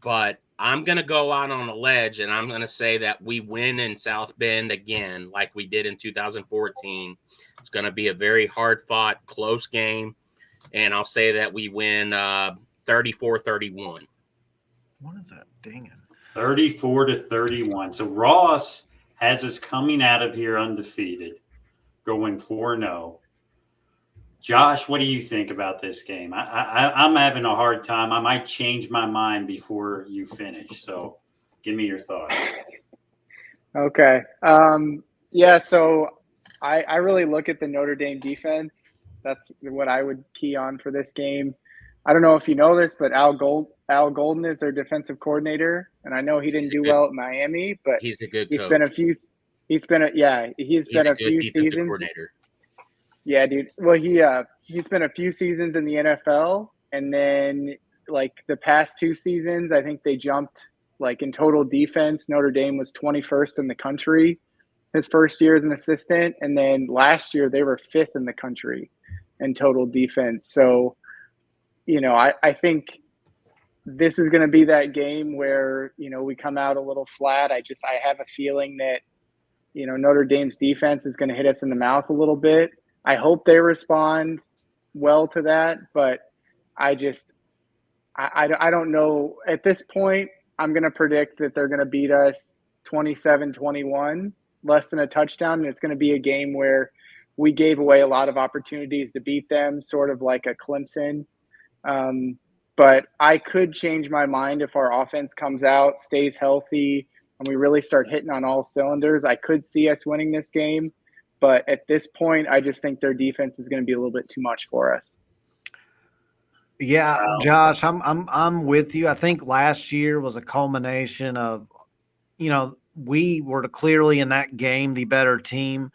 but I'm going to go out on a ledge and I'm going to say that we win in South Bend again, like we did in 2014. It's going to be a very hard-fought, close game, and I'll say that we win 34-31. What is that dinging? 34-31. So Ross has us coming out of here undefeated, going 4-0. Josh, what do you think about this game? I'm having a hard time. I might change my mind before you finish. So give me your thoughts. Okay. Yeah, so I really look at the Notre Dame defense. That's what I would key on for this game. I don't know if you know this, but Al Golden is their defensive coordinator, and I know he didn't do well at Miami, but He's a good he's coach. been a few Good defensive seasons. coordinator. Yeah, dude. Well, he's been a few seasons in the NFL, and then like the past 2 seasons, I think they jumped like in total defense. Notre Dame was 21st in the country his first year as an assistant, and then last year they were 5th in the country in total defense. So, I think this is going to be that game where we come out a little flat. I have a feeling that Notre Dame's defense is going to hit us in the mouth a little bit. I hope they respond well to that, but I don't know. At this point, I'm going to predict that they're going to beat us 27-21, less than a touchdown, and it's going to be a game where we gave away a lot of opportunities to beat them, sort of like a Clemson. But I could change my mind if our offense comes out, stays healthy, and we really start hitting on all cylinders. I could see us winning this game. But at this point, I just think their defense is going to be a little bit too much for us. Yeah, Josh, I'm with you. I think last year was a culmination of, we were clearly in that game the better team,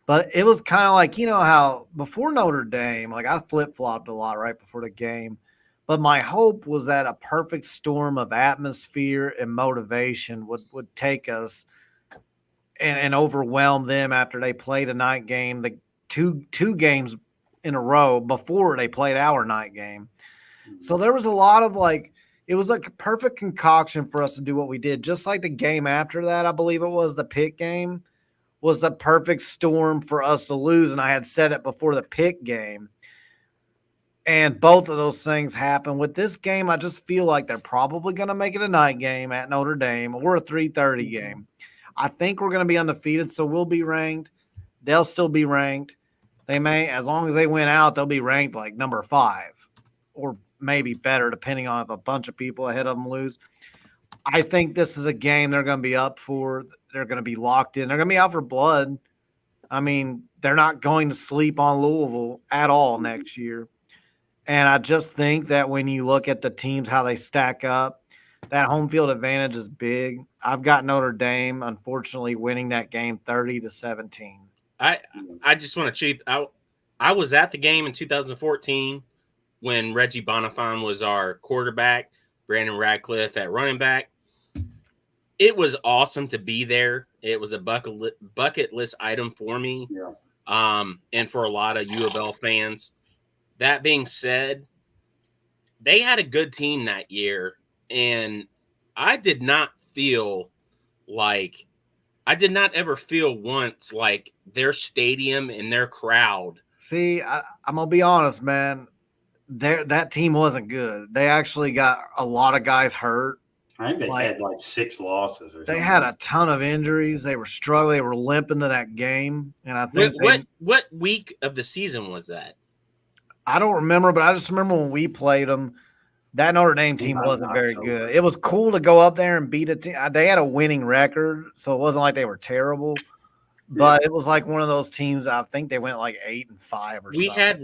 but it was kind of like, how before Notre Dame, like I flip-flopped a lot right before the game, but my hope was that a perfect storm of atmosphere and motivation would take us and overwhelm them after they played a night game, the two games in a row before they played our night game. So there was a lot of it was like a perfect concoction for us to do what we did. Just like the game after that, I believe it was the Pitt game, was the perfect storm for us to lose. And I had said it before the Pitt game. And both of those things happened. With this game, I just feel like they're probably going to make it a night game at Notre Dame or a 3:30 game. I think we're going to be undefeated, so we'll be ranked. They'll still be ranked. They may, as long as they win out, they'll be ranked like number 5 or maybe better, depending on if a bunch of people ahead of them lose. I think this is a game they're going to be up for. They're going to be locked in. They're going to be out for blood. I mean, they're not going to sleep on Louisville at all next year. And I just think that when you look at the teams, how they stack up, that home field advantage is big. I've got Notre Dame, unfortunately, winning that game 30-17. I just want to cheat. I was at the game in 2014 when Reggie Bonifant was our quarterback, Brandon Radcliffe at running back. It was awesome to be there. It was a bucket list item for me, and for a lot of U of L fans. That being said, they had a good team that year, and I did not ever feel once like their stadium and their crowd. See, I'm going to be honest, man. That team wasn't good. They actually got a lot of guys hurt. I think they had 6 losses. They had a ton of injuries. They were struggling. They were limping to that game. And I think what week of the season was that? I don't remember, but I just remember when we played them, that Notre Dame team wasn't very good. It was cool to go up there and beat a team. They had a winning record, so it wasn't like they were terrible. But it was like one of those teams. I think they went 8-5 or we something. Had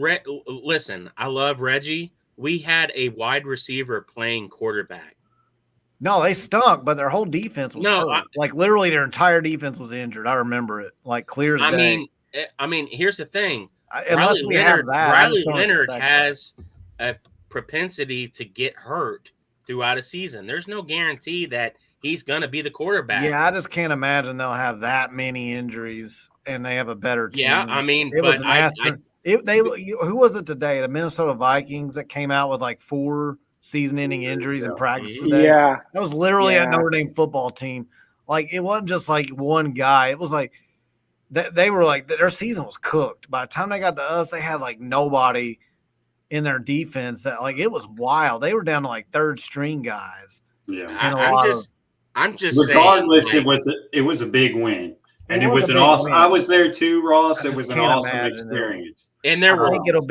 listen, I love Reggie. We had a wide receiver playing quarterback. No, they stunk, but their whole defense was hurt. Literally their entire defense was injured. I remember it clear as day. I mean, here's the thing. Riley Leonard has a propensity to get hurt throughout a season. There's no guarantee that he's going to be the quarterback. Yeah, I just can't imagine they'll have that many injuries and they have a better team. Yeah, I mean, who was it today? The Minnesota Vikings that came out with 4 season-ending injuries in practice today. Yeah, that was literally a Notre Dame football team. It wasn't just one guy. It was they were their season was cooked. By the time they got to us, they had nobody in their defense. That it was wild. They were down to 3rd string guys. Yeah, I'm just regardless, saying, it was a big win, and it was an awesome. I was there too, Ross. It was an awesome experience. And there were so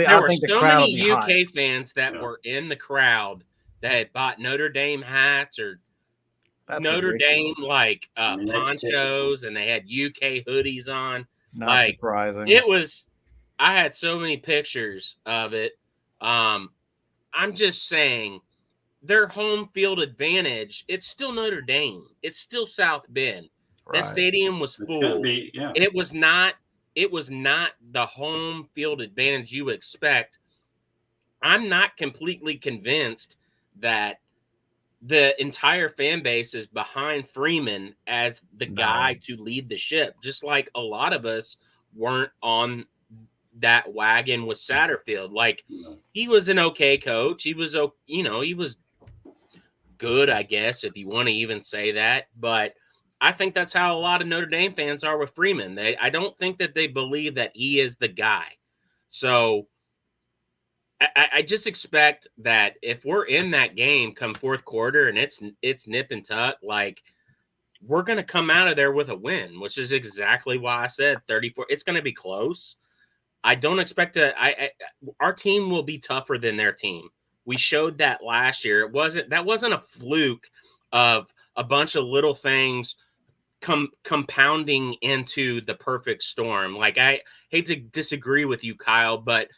many UK high. fans that were in the crowd that had bought Notre Dame hats or Notre Dame ponchos, and they had UK hoodies on. Not surprising. It was. I had so many pictures of it. I'm just saying their home field advantage, it's still Notre Dame. It's still South Bend. Right. That stadium was It's gonna full. be, yeah. It was not the home field advantage you expect. I'm not completely convinced that the entire fan base is behind Freeman as the guy to lead the ship, just like a lot of us weren't on that wagon with Satterfield. Like, he was an okay coach. He was, he was good, I guess, if you want to even say that. But I think that's how a lot of Notre Dame fans are with Freeman. I don't think that they believe that he is the guy. So I just expect that if we're in that game come fourth quarter and it's nip and tuck, like, we're going to come out of there with a win, which is exactly why I said 34. It's going to be close. I don't expect our team will be tougher than their team. We showed that last year. That wasn't a fluke of a bunch of little things compounding into the perfect storm. Like, I hate to disagree with you, Kyle, but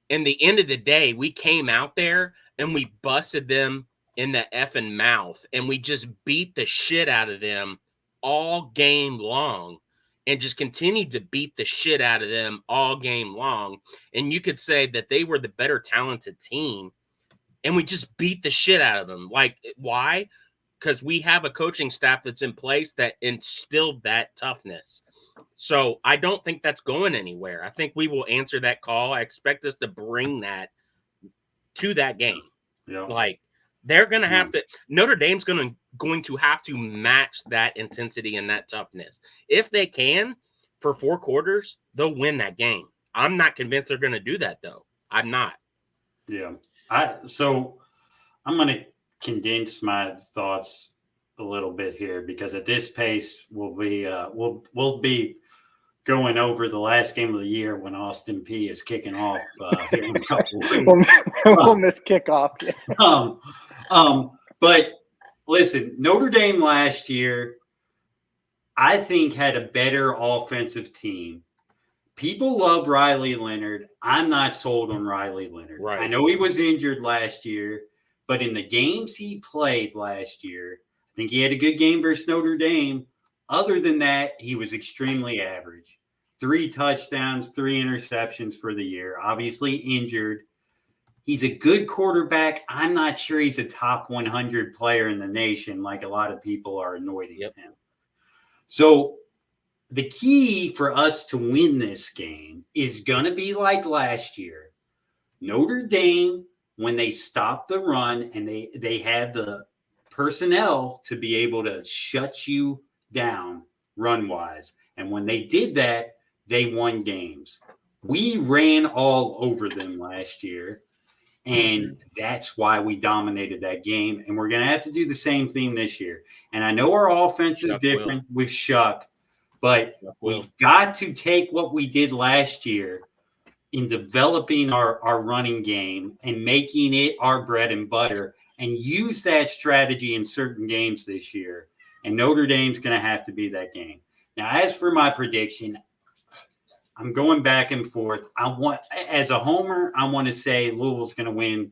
in the end of the day, we came out there and we busted them in the effing mouth, and we just beat the shit out of them all game long, and just continued to beat the shit out of them all game long. And you could say that they were the better talented team, and we just beat the shit out of them. Like, why? Because we have a coaching staff that's in place that instilled that toughness. So I don't think that's going anywhere. I think we will answer that call. I expect us to bring that to that game. Yeah. Like, they're going to have to – Notre Dame's going to have to match that intensity and that toughness. If they can, for 4 quarters, they'll win that game. I'm not convinced they're going to do that, though. I'm not. Yeah. So I'm going to condense my thoughts a little bit here, because at this pace we'll be going over the last game of the year when Austin Peay is kicking off here in a couple of weeks. We'll miss kickoff. But listen, Notre Dame last year, I think, had a better offensive team. People love Riley Leonard. I'm not sold on Riley Leonard. Right. I know he was injured last year, but in the games he played last year, I think he had a good game versus Notre Dame. Other than that, he was extremely average. 3 touchdowns, 3 interceptions for the year. Obviously injured. He's a good quarterback. I'm not sure he's a top 100 player in the nation like a lot of people are anointing him. So the key for us to win this game is going to be like last year. Notre Dame, when they stop the run and they have the personnel to be able to shut you down run-wise. And when they did that, they won games. We ran all over them last year, and that's why we dominated that game. And we're going to have to do the same thing this year. And I know our offense is different with Shuck, but we've got to take what we did last year in developing our running game and making it our bread and butter, and use that strategy in certain games this year. And Notre Dame's going to have to be that game. Now, as for my prediction, I'm going back and forth. As a homer, I want to say Louisville's going to win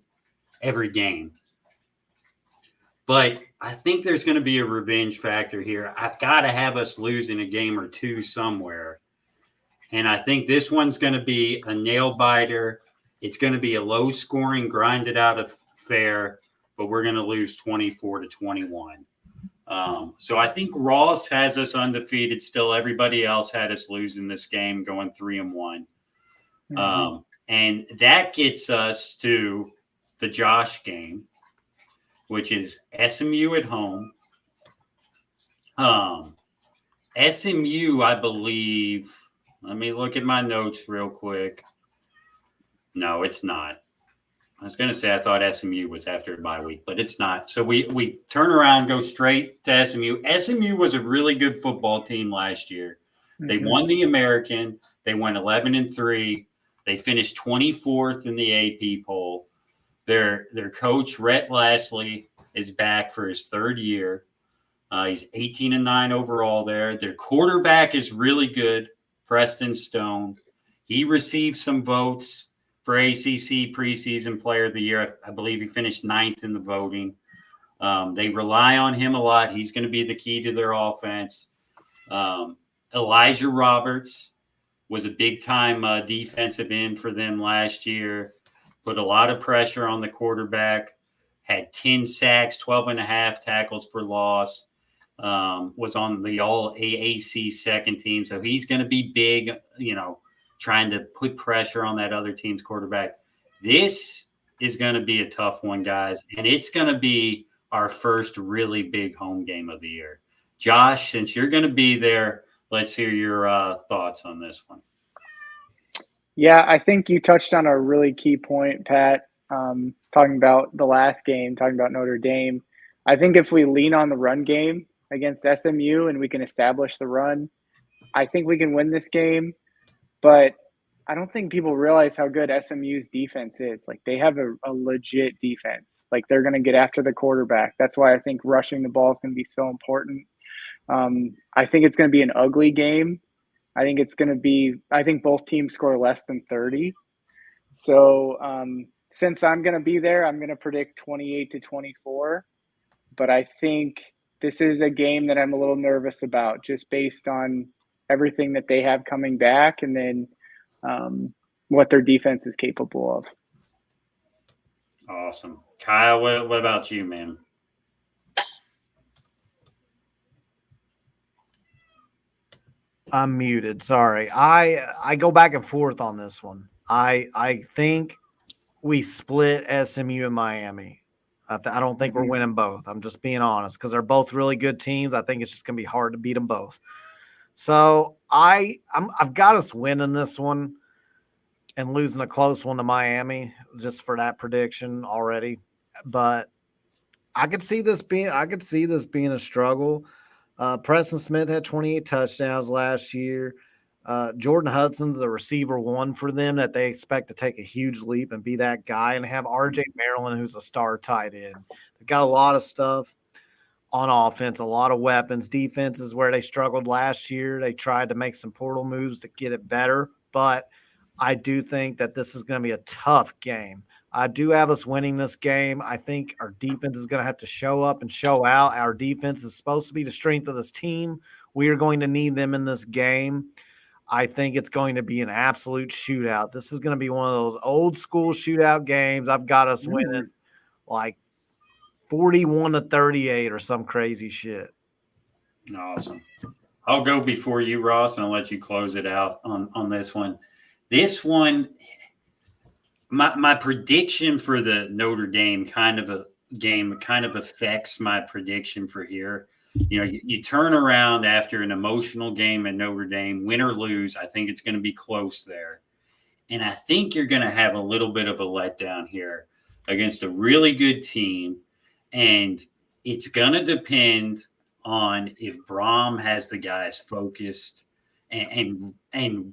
every game. But I think there's going to be a revenge factor here. I've got to have us losing a game or two somewhere. And I think this one's going to be a nail biter. It's going to be a low scoring, grinded out affair, but we're going to lose 24-21. So I think Ross has us undefeated still. Everybody else had us losing this game, going 3-1. And that gets us to the Josh game, which is SMU at home. SMU, I believe, let me look at my notes real quick. No, it's not. I was going to say I thought SMU was after a bye week, but it's not. So we turn around, go straight to SMU. SMU was a really good football team last year. They won the American. They went 11-3. They finished 24th in the AP poll. Their coach, Rhett Lashley, is back for his 3rd year. He's 18-9 overall there. Their quarterback is really good, Preston Stone. He received some votes for ACC preseason player of the year. I believe he finished 9th in the voting. They rely on him a lot. He's going to be the key to their offense. Elijah Roberts was a big-time defensive end for them last year, put a lot of pressure on the quarterback, had 10 sacks, 12.5 tackles for loss, was on the all-AAC second team. So he's going to be big, trying to put pressure on that other team's quarterback. This is going to be a tough one, guys, and it's going to be our first really big home game of the year. Josh, since you're going to be there, let's hear your thoughts on this one. Yeah, I think you touched on a really key point, Pat, talking about the last game, talking about Notre Dame. I think if we lean on the run game against SMU and we can establish the run, I think we can win this game. But I don't think people realize how good SMU's defense is. Like, they have a legit defense. Like, they're going to get after the quarterback. That's why I think rushing the ball is going to be so important. I think it's going to be an ugly game. I think both teams score less than 30. So since I'm going to be there, I'm going to predict 28-24. But I think this is a game that I'm a little nervous about, just based on everything that they have coming back and then what their defense is capable of. Awesome. Kyle, what about you, man? I'm muted. Sorry. I go back and forth on this one. I think we split SMU and Miami. I don't think we're winning both. I'm just being honest, because they're both really good teams. I think it's just going to be hard to beat them both. So I've got us winning this one and losing a close one to Miami, just for that prediction already. But I could see this being a struggle. Preston Smith had 28 touchdowns last year. Jordan Hudson's the receiver one for them that they expect to take a huge leap and be that guy, and have RJ Maryland, who's a star tight end. They've got a lot of stuff on offense, a lot of weapons. Defense is where they struggled last year. They tried to make some portal moves to get it better, but I do think that this is going to be a tough game. I do have us winning this game. I think our defense is going to have to show up and show out. Our defense is supposed to be the strength of this team. We are going to need them in this game. I think it's going to be an absolute shootout. This is going to be one of those old school shootout games. I've got us winning like 41-38 or some crazy shit. Awesome. I'll go before you, Ross, and I'll let you close it out on this one. This one, my prediction for the Notre Dame kind of affects my prediction for here. You turn around after an emotional game at Notre Dame, win or lose. I think it's going to be close there. And I think you're going to have a little bit of a letdown here against a really good team. And it's going to depend on if Brom has the guys focused and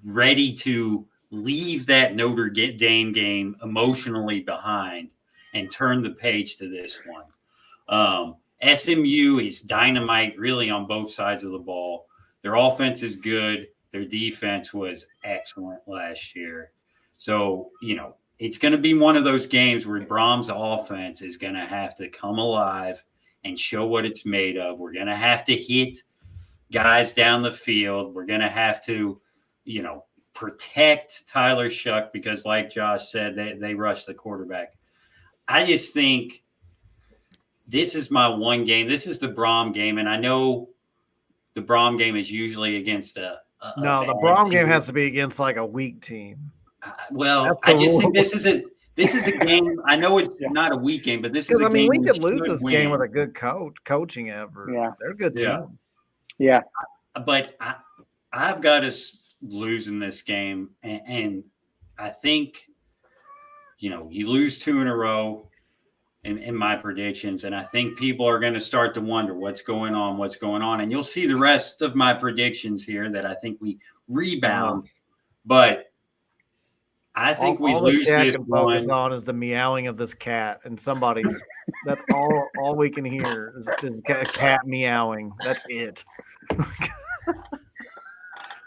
ready to leave that Notre Dame game emotionally behind and turn the page to this one. SMU is dynamite really on both sides of the ball. Their offense is good. Their defense was excellent last year. So, it's going to be one of those games where Brom's offense is going to have to come alive and show what it's made of. We're going to have to hit guys down the field. We're going to have to, protect Tyler Shuck because, like Josh said, they rushed the quarterback. I just think this is my one game. This is the Brom game, and I know the Brom game is usually against the Brom game has to be against like a weak team. I just think this is a game. I know it's not a weak game, but this is a game. We could lose this game with a good coaching effort. Yeah, they're a good team. Yeah, but I've got us losing this game, and I think you lose 2 in a row in my predictions, and I think people are going to start to wonder what's going on, and you'll see the rest of my predictions here that I think we rebound, but I think we lose this one. All the chat can focus on is the meowing of this cat, and somebody's that's all we can hear is a cat meowing. That's it.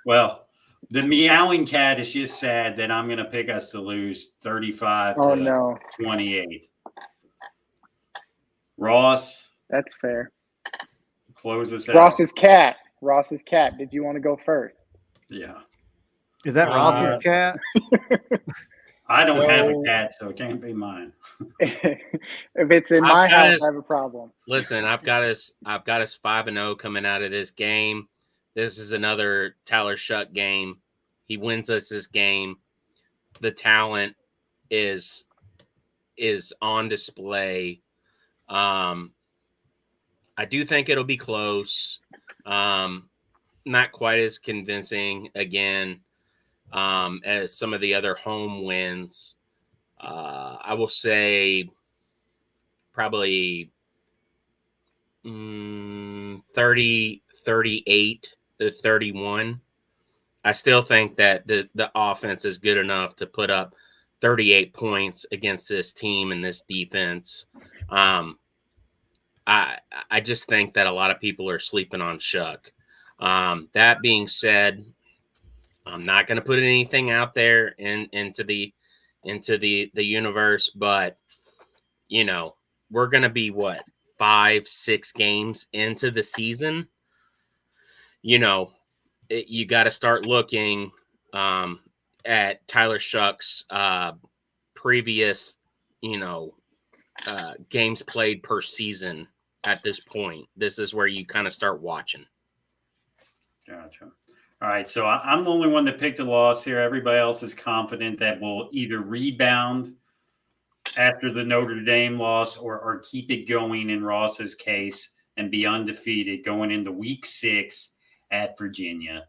Well, The meowing cat is just sad that I'm going to pick us to lose 35 Oh, to no. 28. Ross, That's fair. close us out. Ross's cat. Did you want to go first? Yeah. Is that Ross's cat? I don't have a So- cat, so it can't be mine. If it's in I've my got house, his- I have a problem. Listen, I've got us 5-0 coming out of this game. This is another Tyler Shuck game. He wins us this game. The talent is on display. I do think it'll be close. Not quite as convincing again as some of the other home wins. I will say probably 30, 38 to 31. I still think that the offense is good enough to put up 38 points against this team and this defense. I just think that a lot of people are sleeping on Shuck. That being said, I'm not going to put anything out there into the universe, but you know, we're going to be 5-6 games into the season. You know, you got to start looking at Tyler Shuck's previous, games played per season at this point. This is where you kind of start watching. Gotcha. All right, so I'm the only one that picked a loss here. Everybody else is confident that we'll either rebound after the Notre Dame loss or keep it going in Ross's case and be undefeated going into week 6 at Virginia.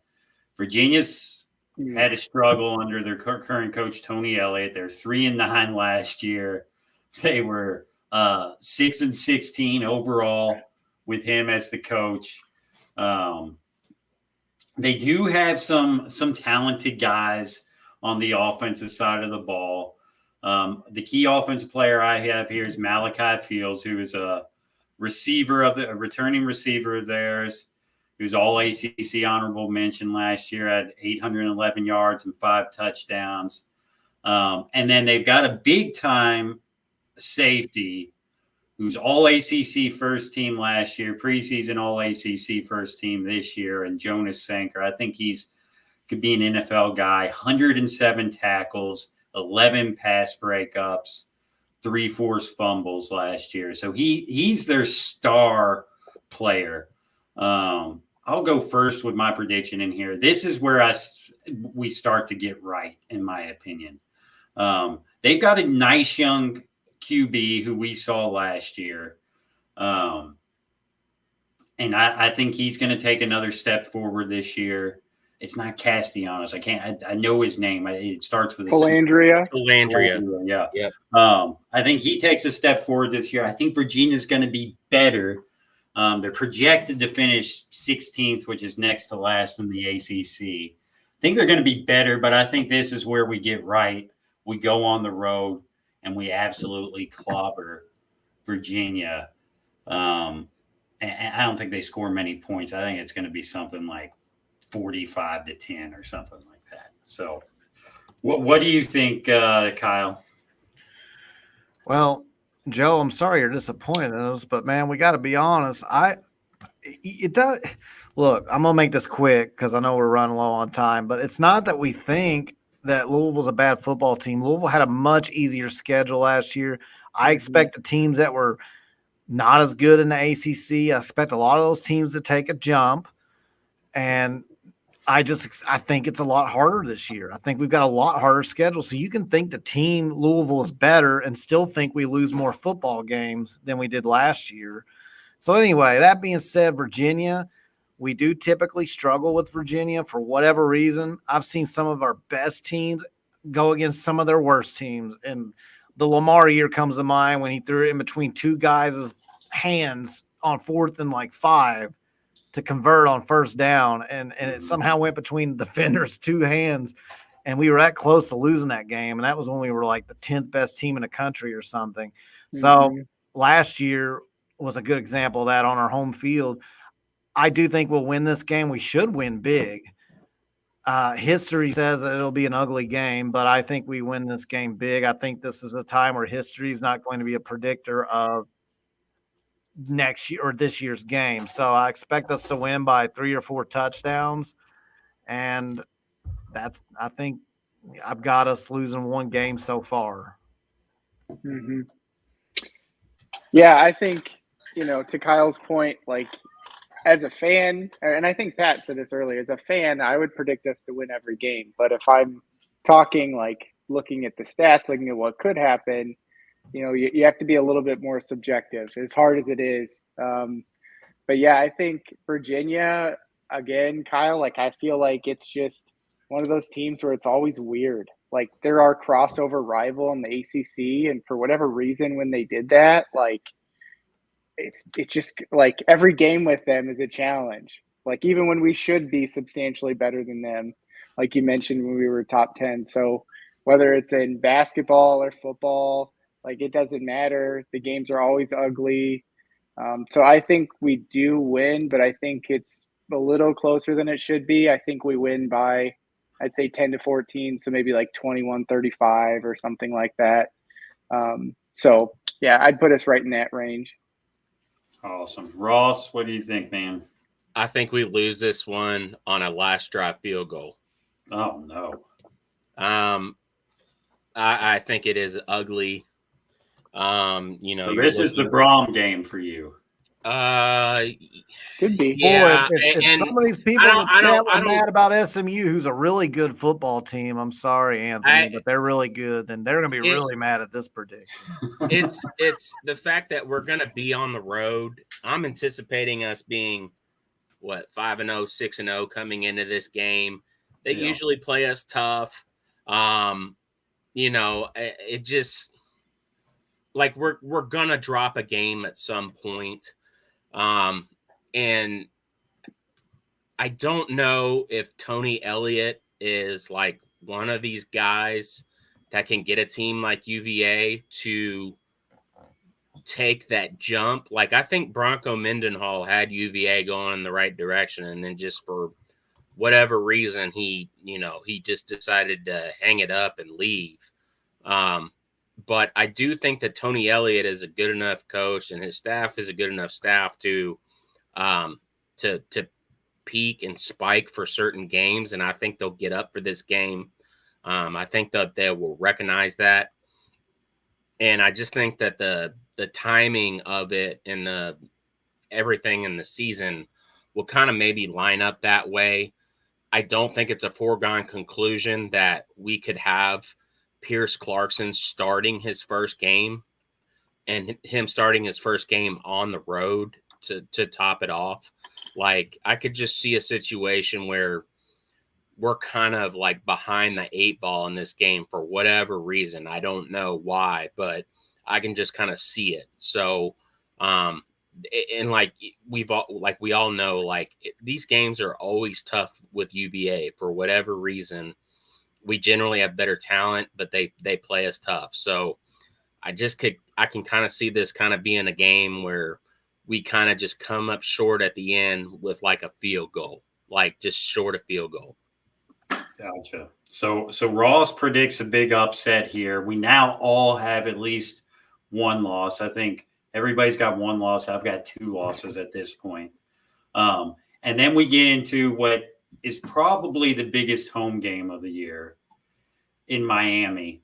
Virginia's had a struggle under their current coach, Tony Elliott. They're 3-9 last year. They were 6-16 overall with him as the coach. They do have some talented guys on the offensive side of the ball. The key offensive player I have here is Malachi Fields, who is a returning receiver of theirs, who's all ACC honorable mention last year, had 811 yards and 5 touchdowns. And then they've got a big time safety who's all ACC first team last year, preseason all ACC first team this year, and Jonas Sanker. I think could be an NFL guy. 107 tackles, 11 pass breakups, 3 forced fumbles last year. So he's their star player. I'll go first with my prediction in here. This is where we start to get right, in my opinion. They've got a nice young QB who we saw last year. And I think he's going to take another step forward this year. It's not Castellanos. I know his name. It starts with a Calandria. Yeah. Yep. I think he takes a step forward this year. I think Virginia's going to be better. They're projected to finish 16th, which is next to last in the ACC. I think they're going to be better, but I think this is where we get right. We go on the road and we absolutely clobber Virginia. And I don't think they score many points. I think it's going to be something like 45-10 or something like that. So what do you think, Kyle? Well, Joe, I'm sorry you're disappointed in us, but man, we got to be honest. It does. Look, I'm gonna make this quick because I know we're running low on time. But it's not that we think that Louisville's a bad football team. Louisville had a much easier schedule last year. I expect the teams that were not as good in the ACC. I expect a lot of those teams to take a jump, and I think it's a lot harder this year. I think we've got a lot harder schedule. So you can think the team Louisville is better and still think we lose more football games than we did last year. So anyway, that being said, Virginia, we do typically struggle with Virginia for whatever reason. I've seen some of our best teams go against some of their worst teams. And the Lamar year comes to mind when he threw it in between 2 guys' hands on 4th and 5 to convert on first down. And it somehow went between the defenders' 2 hands. And we were that close to losing that game. And that was when we were the 10th best team in the country or something. So last year was a good example of that on our home field. I do think we'll win this game. We should win big. History says that it'll be an ugly game, but I think we win this game big. I think this is a time where history is not going to be a predictor of next year or this year's game. So I expect us to win by 3 or 4 touchdowns. And I think I've got us losing one game so far. Mm-hmm. Yeah, I think, to Kyle's point, like as a fan, and I think Pat said this earlier, as a fan, I would predict us to win every game. But if I'm talking like looking at the stats, looking at what could happen, you have to be a little bit more subjective, as hard as it is. But yeah, I think Virginia, again, Kyle, like I feel like it's just one of those teams where it's always weird. Like they're our crossover rival in the ACC, and for whatever reason, when they did that, like it's just like every game with them is a challenge. Like even when we should be substantially better than them, like you mentioned when we were top 10. So whether it's in basketball or football, like it doesn't matter. The games are always ugly. So I think we do win, but I think it's a little closer than it should be. I think we win by, I'd say 10-14. So maybe like 21-35 or something like that. So yeah, I'd put us right in that range. Awesome. Ross, what do you think, man? I think we lose this one on a last drive field goal. Oh, no. I think it is ugly. So this is the Brom game for you. Could be. Yeah, Boy, if some of these people are mad about SMU, who's a really good football team, I'm sorry, Anthony, but they're really good, then they're going to be really mad at this prediction. It's the fact that we're going to be on the road. I'm anticipating us being, 5-0, 6-0 coming into this game. They usually play us tough. It just like we're going to drop a game at some point. And I don't know if Tony Elliott is like one of these guys that can get a team like UVA to take that jump. Like I think Bronco Mendenhall had UVA going in the right direction, and then just for whatever reason, he just decided to hang it up and leave. But I do think that Tony Elliott is a good enough coach, and his staff is a good enough staff to peak and spike for certain games. And I think they'll get up for this game. I think that they will recognize that. And I just think that the timing of it and the everything in the season will kind of maybe line up that way. I don't think it's a foregone conclusion that we could have Pierce Clarkson starting his first game and him starting his first game on the road to top it off. Like I could just see a situation where we're kind of like behind the 8 ball in this game for whatever reason. I don't know why, but I can just kind of see it. So, and like we all know, like these games are always tough with UVA for whatever reason. We generally have better talent, but they play us tough. So I can kind of see this kind of being a game where we kind of just come up short at the end with like a field goal, like just short of field goal. Gotcha. So Ross predicts a big upset here. We now all have at least one loss. I think everybody's got one loss. I've got 2 losses at this point. And then we get into what is probably the biggest home game of the year in Miami.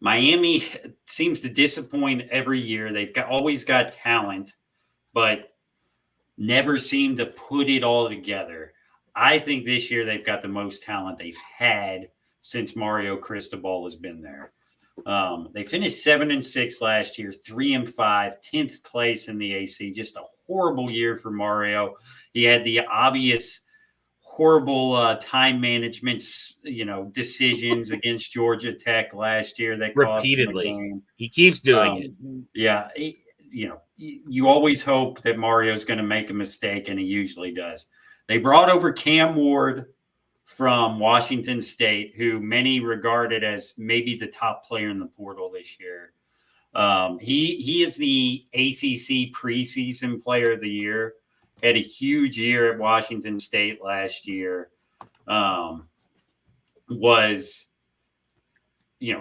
Miami seems to disappoint every year. They've always got talent, but never seem to put it all together. I think this year they've got the most talent they've had since Mario Cristobal has been there. They finished 7-6 last year, 3-5, 10th place in the AC. Just a horrible year for Mario. He had the obvious horrible time management, decisions against Georgia Tech last year that repeatedly. Cost him a game. He keeps doing it. Yeah, you always hope that Mario's going to make a mistake, and he usually does. They brought over Cam Ward from Washington State, who many regarded as maybe the top player in the portal this year. He is the ACC preseason player of the year. Had a huge year at Washington State last year. was,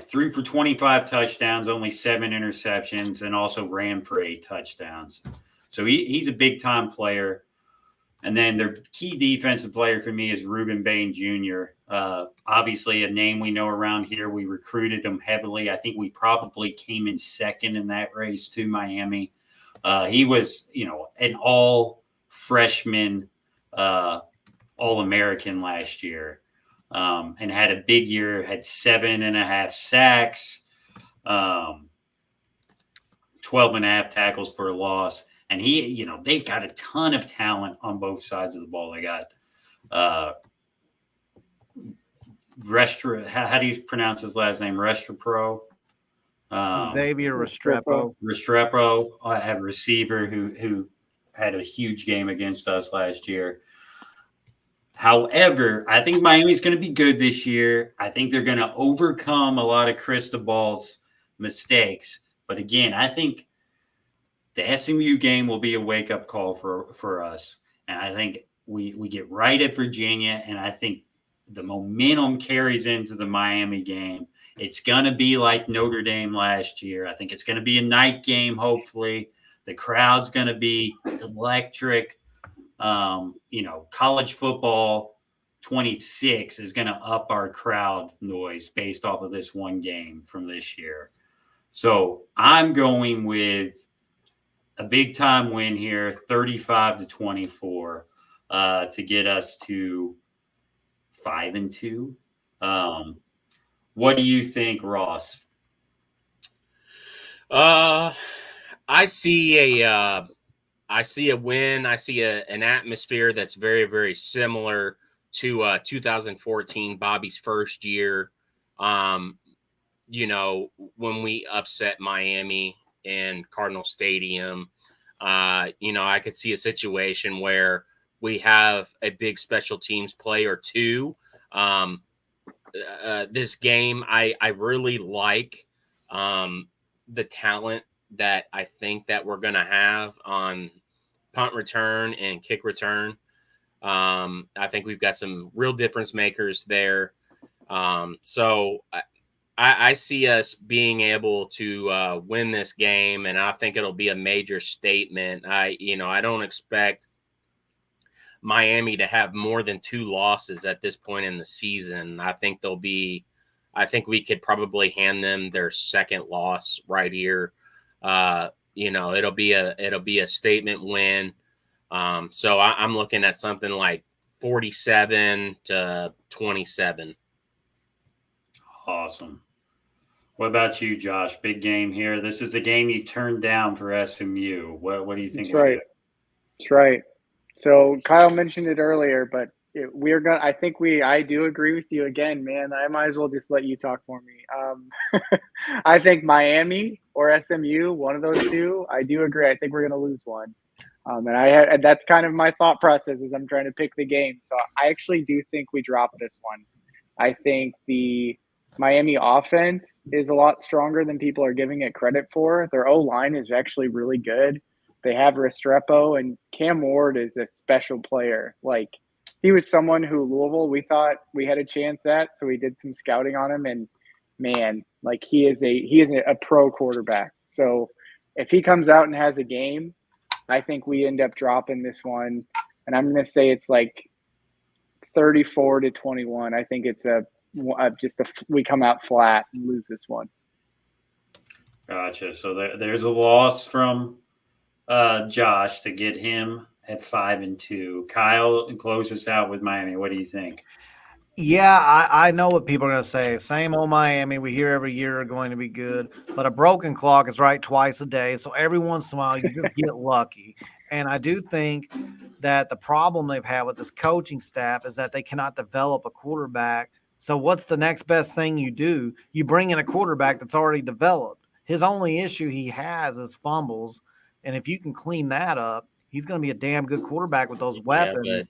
threw for 25 touchdowns, only 7 interceptions, and also ran for 8 touchdowns. So he's a big-time player. And then their key defensive player for me is Reuben Bain Jr. Obviously, a name we know around here. We recruited him heavily. I think we probably came in second in that race to Miami. He was, an all-freshman All-American last year, and had a big year, had 7.5 sacks, 12.5 tackles for a loss. And they've got a ton of talent on both sides of the ball. They got how do you pronounce his last name? Restrepo. Xavier Restrepo. Restrepo. I have a receiver who had a huge game against us last year. However, I think Miami's going to be good this year. I think they're going to overcome a lot of Cristobal's mistakes. But again, I think the SMU game will be a wake-up call for us. And I think we get right at Virginia, and I think the momentum carries into the Miami game. It's going to be like Notre Dame last year. I think it's going to be a night game, hopefully. The crowd's going to be electric. College football 26 is going to up our crowd noise based off of this one game from this year. So I'm going with a big time win here, 35-24, to get us to 5-2. What do you think, Ross? I see a win. I see an atmosphere that's very, very similar to 2014, Bobby's first year. When we upset Miami in Cardinal Stadium, I could see a situation where we have a big special teams play or two. This game, I really like the talent that I think that we're going to have on punt return and kick return. I think we've got some real difference makers there. So I see us being able to win this game, and I think it'll be a major statement. I don't expect Miami to have more than 2 losses at this point in the season. I think we could probably hand them their second loss right here. It'll be a statement win. So I'm looking at something like 47-27. Awesome. What about you, Josh? Big game here. This is the game you turned down for SMU. What do you think? That's right. That's right. So Kyle mentioned it earlier, but I do agree with you again, man. I might as well just let you talk for me. I think Miami or SMU, one of those two, I do agree. I think we're going to lose one. And that's kind of my thought process as I'm trying to pick the game. So I actually do think we drop this one. I think the Miami offense is a lot stronger than people are giving it credit for. Their O-line is actually really good. They have Restrepo, and Cam Ward is a special player. Like, he was someone who Louisville, we thought we had a chance at, so we did some scouting on him, and man, like he is a pro quarterback. So if he comes out and has a game, I think we end up dropping this one, and I'm going to say it's like 34-21. I think it's we come out flat and lose this one. Gotcha. So there's a loss from Josh to get him at 5-2. Kyle, close us out with Miami. What do you think? Yeah, I know what people are going to say. Same old Miami. We hear every year are going to be good, but a broken clock is right twice a day. So every once in a while, you just get lucky. And I do think that the problem they've had with this coaching staff is that they cannot develop a quarterback. So what's the next best thing you do? You bring in a quarterback that's already developed. His only issue he has is fumbles. And if you can clean that up, he's going to be a damn good quarterback with those weapons. Yeah,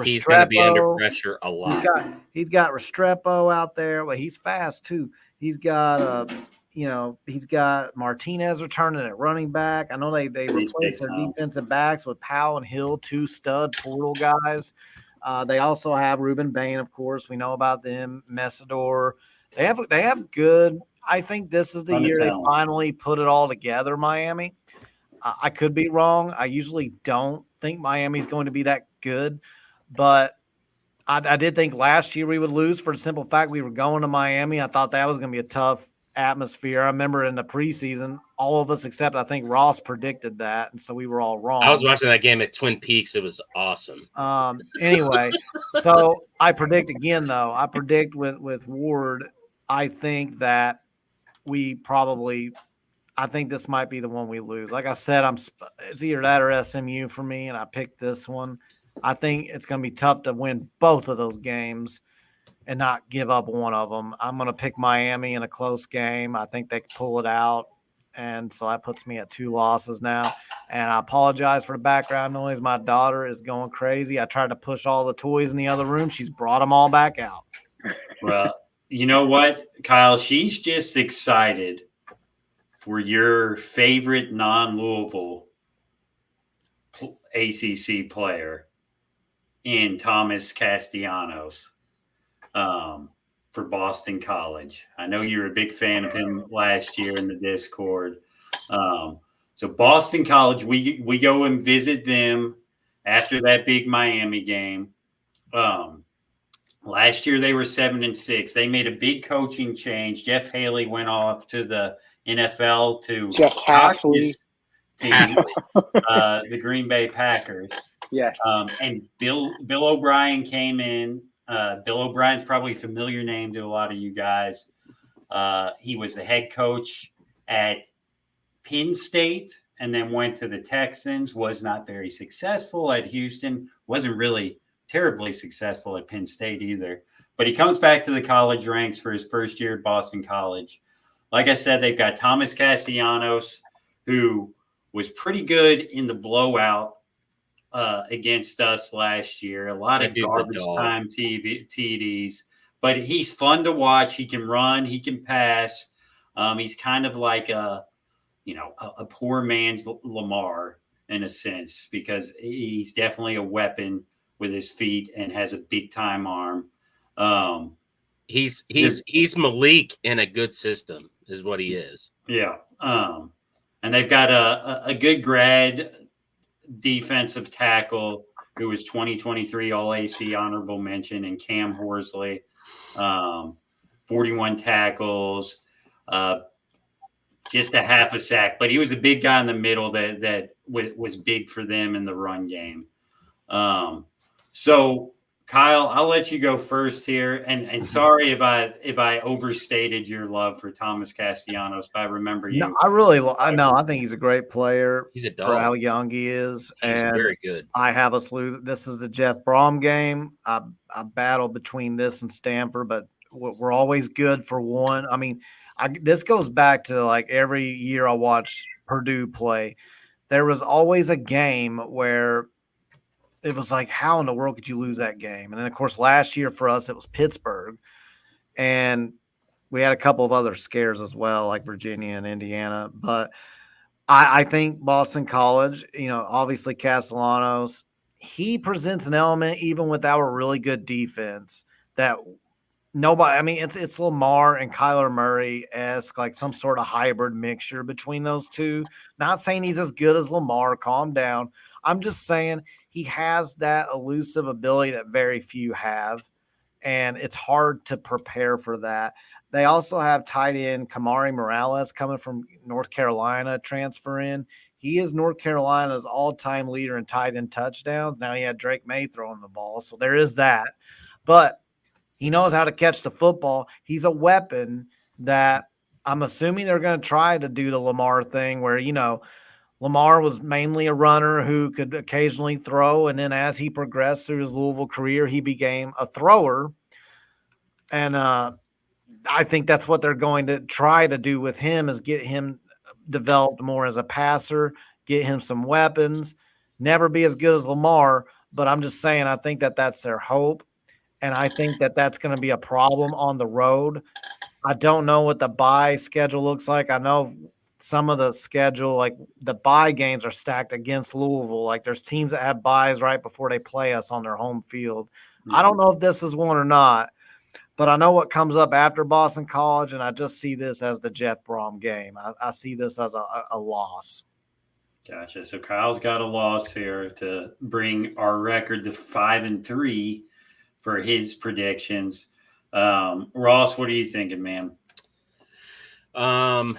he's going to be under pressure a lot. He's got Restrepo out there. Well, he's fast too. He's got he's got Martinez returning at running back. I know they replaced their defensive backs with Powell and Hill, 2 stud portal guys. They also have Ruben Bain, of course. We know about them. Messidor. They have good. I think this is the Ton of year they talent. finally put it all together. Miami. I could be wrong. I usually don't think Miami's going to be that good, but I did think last year we would lose for the simple fact we were going to Miami. I thought that was going to be a tough atmosphere. I remember in the preseason, all of us except I think Ross predicted that, and so we were all wrong. I was watching that game at Twin Peaks. It was awesome. Anyway, so I predict again though. I predict with Ward. I think that we probably. I think this might be the one we lose. Like I said, it's either that or SMU for me, and I picked this one. I think it's going to be tough to win both of those games and not give up one of them. I'm going to pick Miami in a close game. I think they can pull it out, and so that puts me at 2 losses now. And I apologize for the background noise. My daughter is going crazy. I tried to push all the toys in the other room. She's brought them all back out. Well, you know what, Kyle? She's just excited for your favorite non-Louisville ACC player in Thomas Castellanos for Boston College. I know you're a big fan of him last year in the Discord. So Boston College, we go and visit them after that big Miami game. Last year they were 7-6. They made a big coaching change. Jeff Haley went off to the NFL to Jeff Hafley. The Green Bay Packers. Yes. And Bill O'Brien came in. Bill O'Brien's probably a familiar name to a lot of you guys. He was the head coach at Penn State and then went to the Texans, was not very successful at Houston, wasn't really terribly successful at Penn State either. But he comes back to the college ranks for his first year at Boston College. Like I said, they've got Thomas Castellanos, who was pretty good in the blowout against us last year. A lot of garbage time TDs, but he's fun to watch. He can run, he can pass. He's kind of like a poor man's Lamar in a sense, because he's definitely a weapon with his feet and has a big time arm. He's Malik in a good system is what he is. Yeah. And they've got a good grad defensive tackle who was 2023 All-AC honorable mention, and Cam Horsley, 41 tackles, just a half a sack. But he was a big guy in the middle that was big for them in the run game. So, Kyle, I'll let you go first here. And sorry if I overstated your love for Thomas Castellanos, but I remember you. No, I think he's a great player. He's a dog. For how young he is. He's and very good. I have us lose. This is the Jeff Brom game. I battle between this and Stanford, but we're always good for one. I mean, this goes back to like every year I watch Purdue play. There was always a game where it was like, how in the world could you lose that game? And then, of course, last year for us, it was Pittsburgh. And we had a couple of other scares as well, like Virginia and Indiana. But I think Boston College, obviously Castellanos, he presents an element even with our really good defense that nobody – I mean, it's Lamar and Kyler Murray-esque, like some sort of hybrid mixture between those two. Not saying he's as good as Lamar. Calm down. I'm just saying – he has that elusive ability that very few have, and it's hard to prepare for that. They also have tight end Kamari Morales coming from North Carolina, transfer in. He is North Carolina's all-time leader in tight end touchdowns. Now he had Drake May throwing the ball, so there is that. But he knows how to catch the football. He's a weapon that I'm assuming they're going to try to do the Lamar thing where, Lamar was mainly a runner who could occasionally throw, and then as he progressed through his Louisville career, he became a thrower. And I think that's what they're going to try to do with him is get him developed more as a passer, get him some weapons, never be as good as Lamar. But I'm just saying I think that that's their hope, and I think that that's going to be a problem on the road. I don't know what the bye schedule looks like. I know some of the schedule, like the bye games are stacked against Louisville. Like there's teams that have byes right before they play us on their home field. I don't know if this is one or not, but I know what comes up after Boston College, and I just see this as the Jeff Brom game. I see this as a loss. Gotcha. So Kyle's got a loss here to bring our record to 5-3 for his predictions. Ross, what are you thinking, man? I'm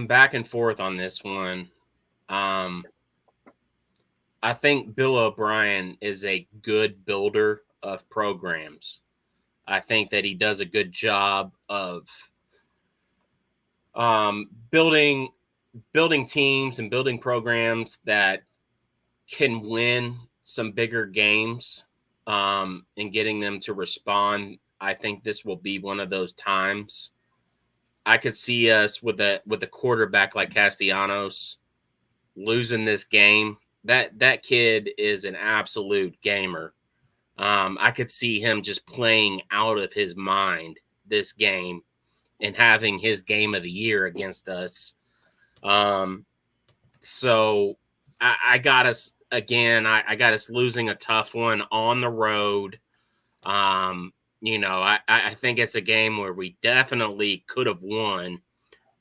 back and forth on this one. I think Bill O'Brien is a good builder of programs. I think that he does a good job of building teams and building programs that can win some bigger games and getting them to respond. I think this will be one of those times. I could see us with a quarterback like Castellanos losing this game. That kid is an absolute gamer. I could see him just playing out of his mind this game and having his game of the year against us. So I got us again. I got us losing a tough one on the road. I think it's a game where we definitely could have won,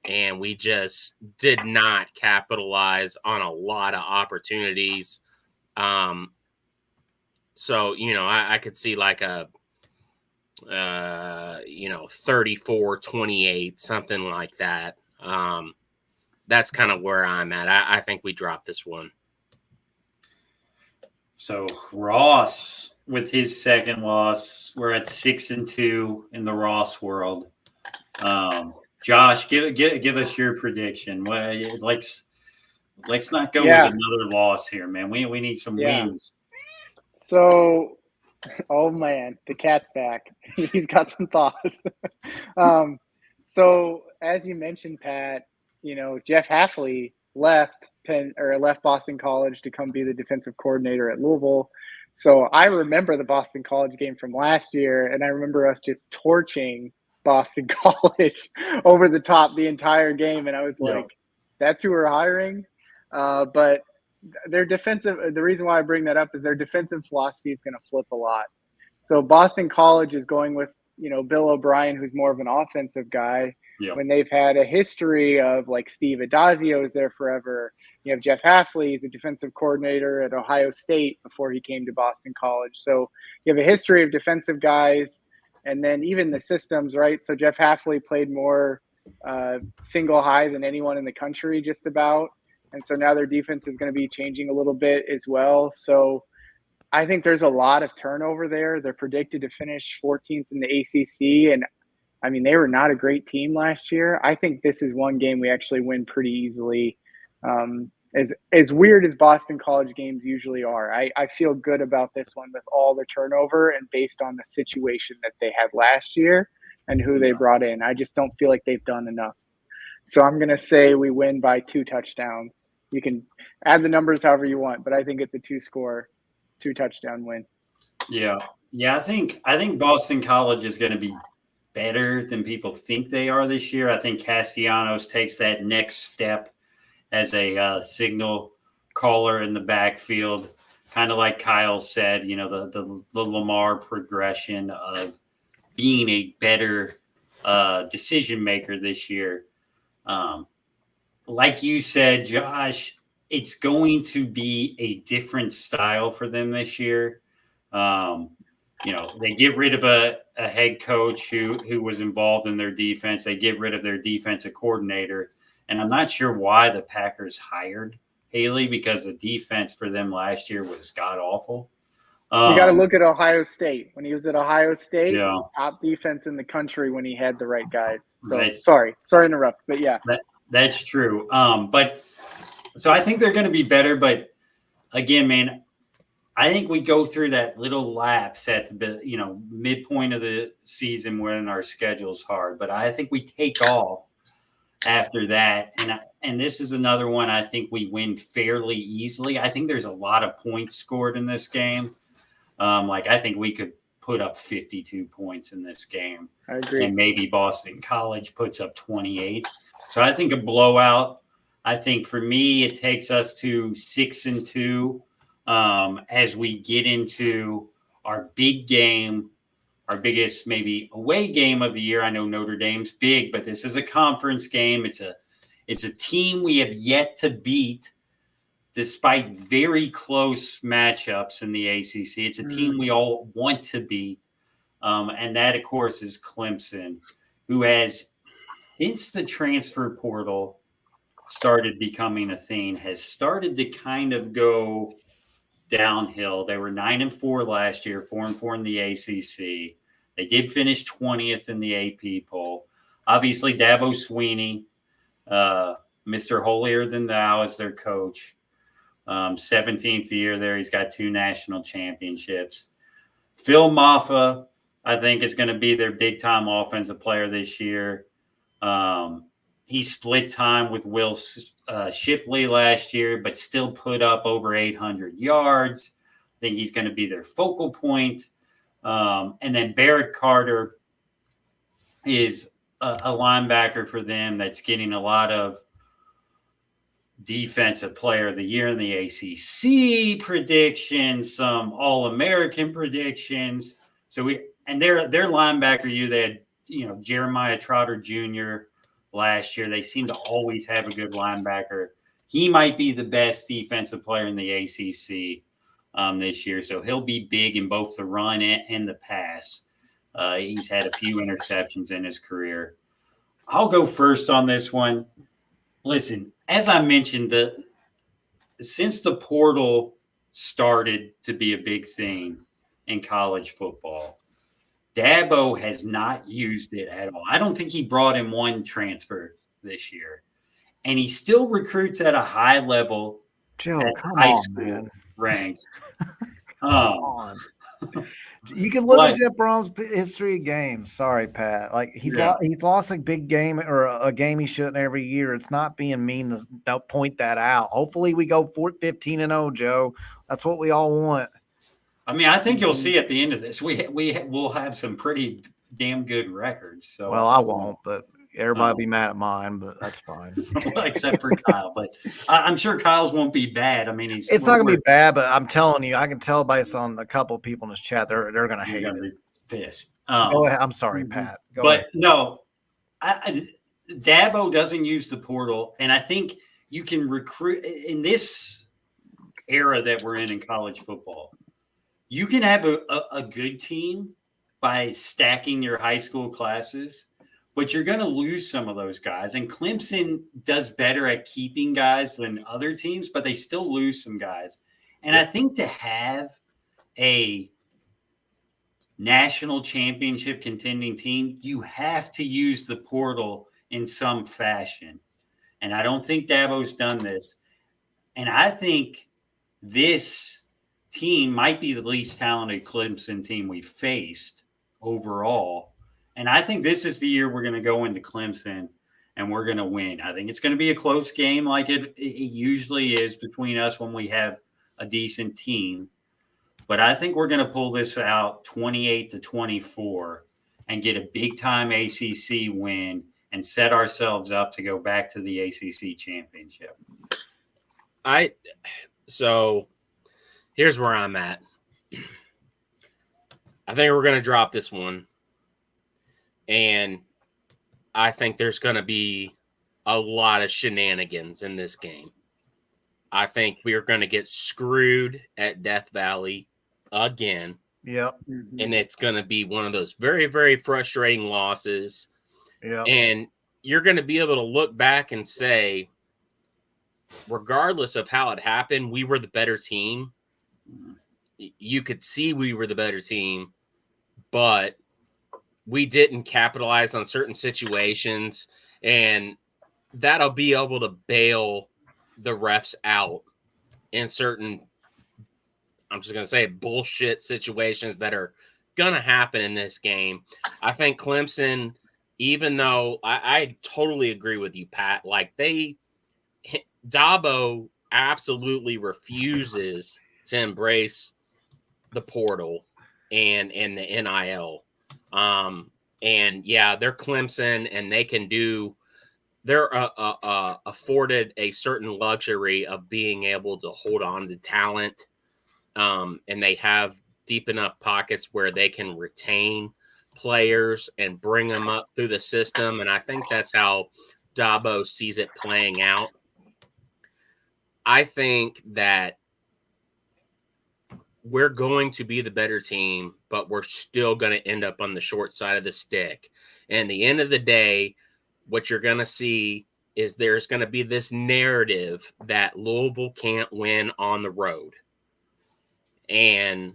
and we just did not capitalize on a lot of opportunities. So, I could see like a 34-28, something like that. That's kind of where I'm at. I think we dropped this one. So Ross, with his second loss, we're at 6-2 in the Ross world. Josh, give us your prediction. Well, let's not go with another loss here, man. We need some wins. So, oh man, the cat's back. He's got some thoughts. So as you mentioned, Pat, Jeff Hafley left Boston College to come be the defensive coordinator at Louisville. So I remember the Boston College game from last year, and I remember us just torching Boston College over the top the entire game. And I was like, that's who we're hiring. But their defensive – the reason why I bring that up is their defensive philosophy is going to flip a lot. So Boston College is going with, Bill O'Brien, who's more of an offensive guy. Yeah. When they've had a history of like Steve Adazio is there forever. You have Jeff Hafley, he's a defensive coordinator at Ohio State before he came to Boston College. So you have a history of defensive guys, and then even the systems, right? So Jeff Hafley played more single high than anyone in the country just about. And so now their defense is going to be changing a little bit as well. So I think there's a lot of turnover there. They're predicted to finish 14th in the ACC, and I mean, they were not a great team last year. I think this is one game we actually win pretty easily. As weird as Boston College games usually are, I feel good about this one with all the turnover and based on the situation that they had last year and who they brought in. I just don't feel like they've done enough. So I'm going to say we win by 2 touchdowns. You can add the numbers however you want, but I think it's a 2-touchdown win. Yeah. I think Boston College is going to be better than people think they are this year. I think Castellanos takes that next step as a signal caller in the backfield, kind of like Kyle said, the Lamar progression of being a better decision maker this year. Like you said, Josh, it's going to be a different style for them this year. They get rid of a head coach who was involved in their defense. They get rid of their defensive coordinator. And I'm not sure why the Packers hired Haley, because the defense for them last year was god-awful. You got to look at Ohio State. When he was at Ohio State, Yeah. top defense in the country when he had the right guys. So Right. sorry to interrupt, but yeah. That's true. But so I think they're going to be better. But again, man, I think we go through that little lapse at the midpoint of the season when our schedule's hard. But I think we take off after that. And this is another one I think we win fairly easily. I think there's a lot of points scored in this game. I think we could put up 52 points in this game. I agree. And maybe Boston College puts up 28. So I think a blowout. I think for me, it takes us to 6-2 as we get into our big game, our biggest maybe away game of the year. I know Notre Dame's big, but this is a conference game. It's a team we have yet to beat despite very close matchups in the ACC. It's a team we all want to beat. And that, of course, is Clemson, who has, since the transfer portal started becoming a thing, has started to kind of go downhill. They were 9-4 last year, 4-4 in the ACC. They did finish 20th in the AP poll. Obviously, Dabo Swinney, Mr. Holier Than Thou, is their coach. 17th year there. He's got 2 national championships. Phil Maffa, I think, is going to be their big-time offensive player this year. He split time with Will Shipley last year, but still put up over 800 yards. I think he's going to be their focal point. And then Barrett Carter is a linebacker for them that's getting a lot of defensive player of the year in the ACC predictions, some All-American predictions. So their linebacker, they had, Jeremiah Trotter Jr. last year. They seem to always have a good linebacker. He might be the best defensive player in the ACC this year. So he'll be big in both the run and the pass. He's had a few interceptions in his career. I'll go first on this one. Listen, as I mentioned, since the portal started to be a big thing in college football, Dabo has not used it at all. I don't think he brought in one transfer this year. And he still recruits at a high level. Joe, come high on, school man. Ranks. Come on. You can look at Jeff Brom's history of games. Sorry, Pat. Like he's lost a big game or a game he shouldn't every year. It's not being mean to don't point that out. Hopefully we go 15-0, Joe. That's what we all want. I mean, I think you'll see at the end of this, we'll have some pretty damn good records. So, well, I won't, but everybody be mad at mine, but that's fine. Except for Kyle. But I'm sure Kyle's won't be bad. I mean, it's not gonna be bad, but I'm telling you, I can tell based on a couple of people in this chat, they're gonna hate it. Be pissed. Go ahead. I'm sorry, Pat. Go ahead. No, Dabo doesn't use the portal, and I think you can recruit in this era that we're in college football. You can have a good team by stacking your high school classes, but you're going to lose some of those guys. And Clemson does better at keeping guys than other teams, but they still lose some guys. And I think to have a national championship contending team, you have to use the portal in some fashion. And I don't think Dabo's done this. And I think this team might be the least talented Clemson team we faced overall. And I think this is the year we're going to go into Clemson and we're going to win. I think it's going to be a close game like it usually is between us when we have a decent team. But I think we're going to pull this out 28-24 and get a big-time ACC win and set ourselves up to go back to the ACC championship. So here's where I'm at. I think we're going to drop this one. And I think there's going to be a lot of shenanigans in this game. I think we are going to get screwed at Death Valley again. Yep. And it's going to be one of those very, very frustrating losses. Yep. And you're going to be able to look back and say, regardless of how it happened, we were the better team. You could see we were the better team, but we didn't capitalize on certain situations, and that'll be able to bail the refs out in certain, I'm just going to say, bullshit situations that are going to happen in this game. I think Clemson, even though I totally agree with you, Pat, like Dabo absolutely refuses to embrace the portal. and the NIL. And yeah, they're Clemson, and they can do. They're afforded a certain luxury of being able to hold on to talent, and they have deep enough pockets where they can retain players and bring them up through the system. And I think that's how Dabo sees it playing out. I think that we're going to be the better team, but we're still going to end up on the short side of the stick. And at the end of the day, what you're going to see is there's going to be this narrative that Louisville can't win on the road. And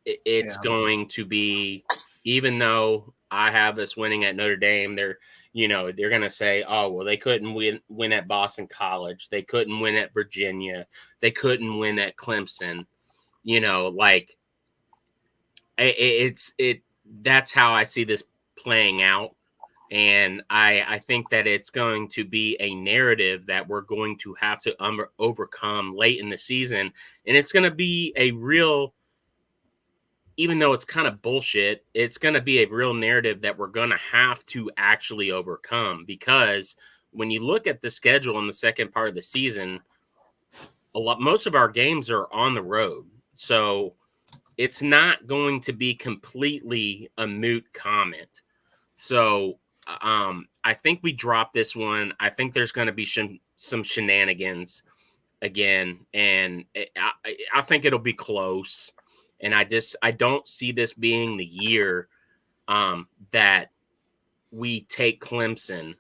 it's going to be, even though I have us winning at Notre Dame, they're going to say, oh, well, they couldn't win at Boston College. They couldn't win at Virginia. They couldn't win at Clemson. Like that's how I see this playing out. And I think that it's going to be a narrative that we're going to have to overcome late in the season. And it's going to be a real, even though it's kind of bullshit, it's going to be a real narrative that we're going to have to actually overcome. Because when you look at the schedule in the second part of the season, most of our games are on the road. So it's not going to be completely a moot comment. So I think we drop this one. I think there's going to be some shenanigans again, and I think it'll be close. And I don't see this being the year that we take Clemson.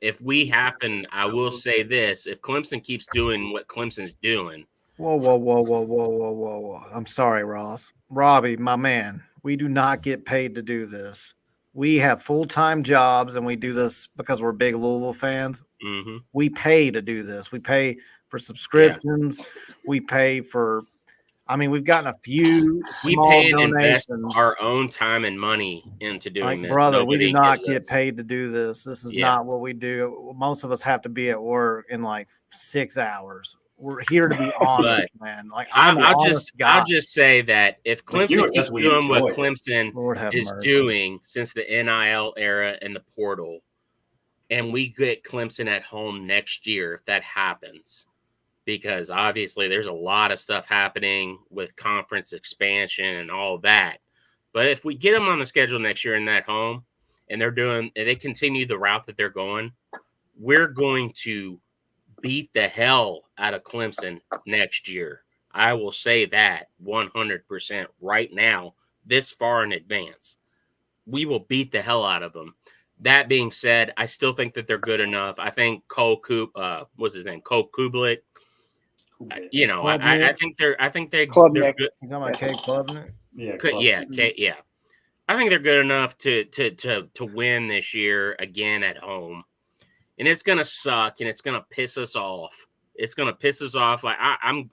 If we happen, I will say this: if Clemson keeps doing what Clemson's doing. Whoa. I'm sorry, Ross. Robbie, my man, we do not get paid to do this. We have full-time jobs, and we do this because we're big Louisville fans. Mm-hmm. We pay to do this. We pay for subscriptions. Yeah. We pay for – we've gotten a few small donations. We invest our own time and money into doing this. Brother, we do not get paid to do this. This is not what we do. Most of us have to be at work in 6 hours. We're here to be honest, man. I'll just say that if Clemson keeps doing what Clemson is doing since the NIL era and the portal, and we get Clemson at home next year, if that happens, because obviously there's a lot of stuff happening with conference expansion and all that. But if we get them on the schedule next year and at home, and they continue the route that they're going, we're going to beat the hell out of Clemson next year. I will say that 100% right now, this far in advance. We will beat the hell out of them. That being said, I still think that they're good enough. I think Cole Kublik. I think they're good. You know my Kate Klubnik? Yeah. I think they're good enough to win this year again at home. And it's gonna suck, and it's gonna piss us off. It's gonna piss us off. Like I'm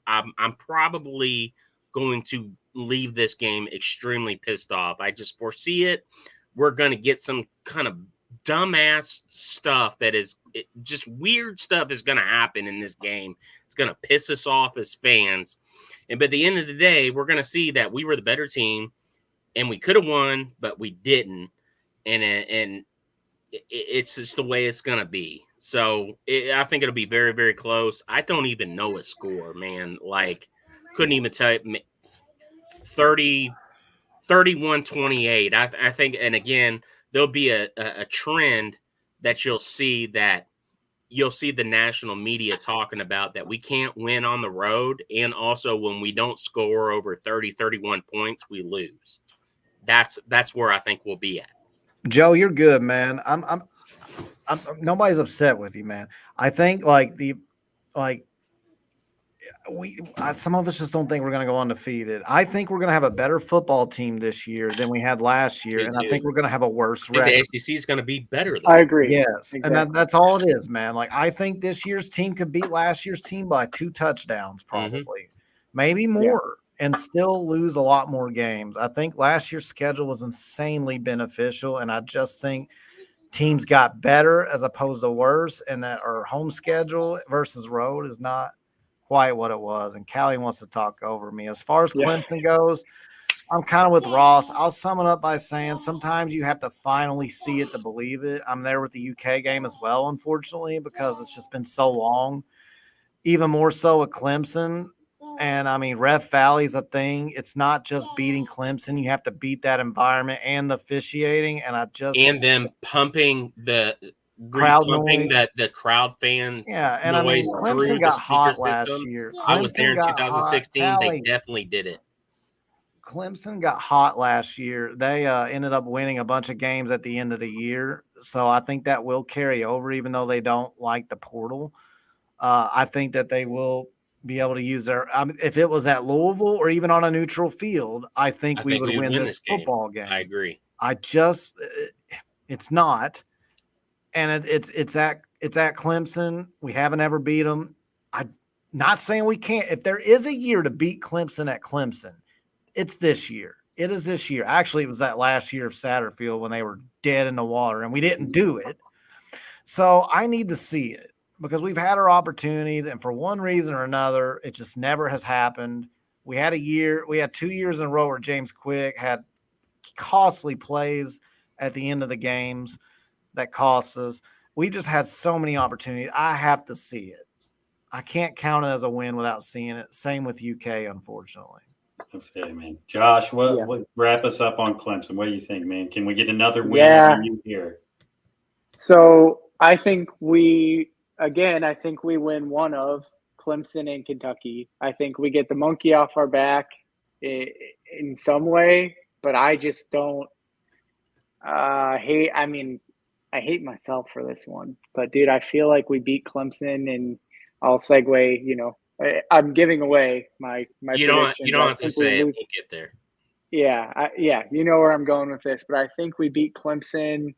probably going to leave this game extremely pissed off. I just foresee it. We're gonna get some kind of dumbass stuff that is just weird stuff is gonna happen in this game. It's gonna piss us off as fans. But at the end of the day, we're gonna see that we were the better team, and we could have won, but we didn't. And it's just the way it's going to be. So I think it'll be very, very close. I don't even know a score, man. Couldn't even tell you. 31-28. I think, and again, there'll be a trend that you'll see the national media talking about, that we can't win on the road. And also when we don't score over 30, 31 points, we lose. That's where I think we'll be at. Joe, you're good, man. I'm nobody's upset with you, man. I think some of us just don't think we're going to go undefeated. I think we're going to have a better football team this year than we had last year, and I think we're going to have a worse record. The ACC is going to be better, though. I agree. Yes, exactly. And that's all it is, man. I think this year's team could beat last year's team by 2 touchdowns, probably, maybe more. And still lose a lot more games. I think last year's schedule was insanely beneficial, and I just think teams got better as opposed to worse, and that our home schedule versus road is not quite what it was. And Callie wants to talk over me. As far as Clemson goes, I'm kind of with Ross. I'll sum it up by saying sometimes you have to finally see it to believe it. I'm there with the UK game as well, unfortunately, because it's just been so long. Even more so with Clemson. And I mean, Ref Valley's a thing. It's not just beating Clemson. You have to beat that environment and the officiating. And and them pumping the crowd pumping noise. the crowd fan Yeah, and noise I mean, through Clemson the got speaker hot last system. year. I was there in Clemson got 2016. hot. They Pally, definitely did it. Clemson got hot last year. They ended up winning a bunch of games at the end of the year. So I think that will carry over, even though they don't like the portal. I think that they will be able to use their if it was at Louisville or even on a neutral field, I think we would win this football game. I agree. It's not. And it's at Clemson. We haven't ever beat them. I'm not saying we can't. If there is a year to beat Clemson at Clemson, it's this year. It is this year. Actually, it was that last year of Satterfield when they were dead in the water, and we didn't do it. So I need to see it because we've had our opportunities, and for one reason or another, it just never has happened. We had 2 years in a row where James Quick had costly plays at the end of the games that cost us. We just had so many opportunities. I have to see it. I can't count it as a win without seeing it. Same with UK, unfortunately. Okay, man. Josh, what wrap us up on Clemson? What do you think, man? Can we get another win Yeah. here? So I think we win one of Clemson and Kentucky. I think we get the monkey off our back in some way, but I just don't I hate myself for this one. But, dude, I feel like we beat Clemson, and I'll segue, I'm giving away my prediction. You don't have to say it. We'll get there. Yeah, you know where I'm going with this. But I think we beat Clemson.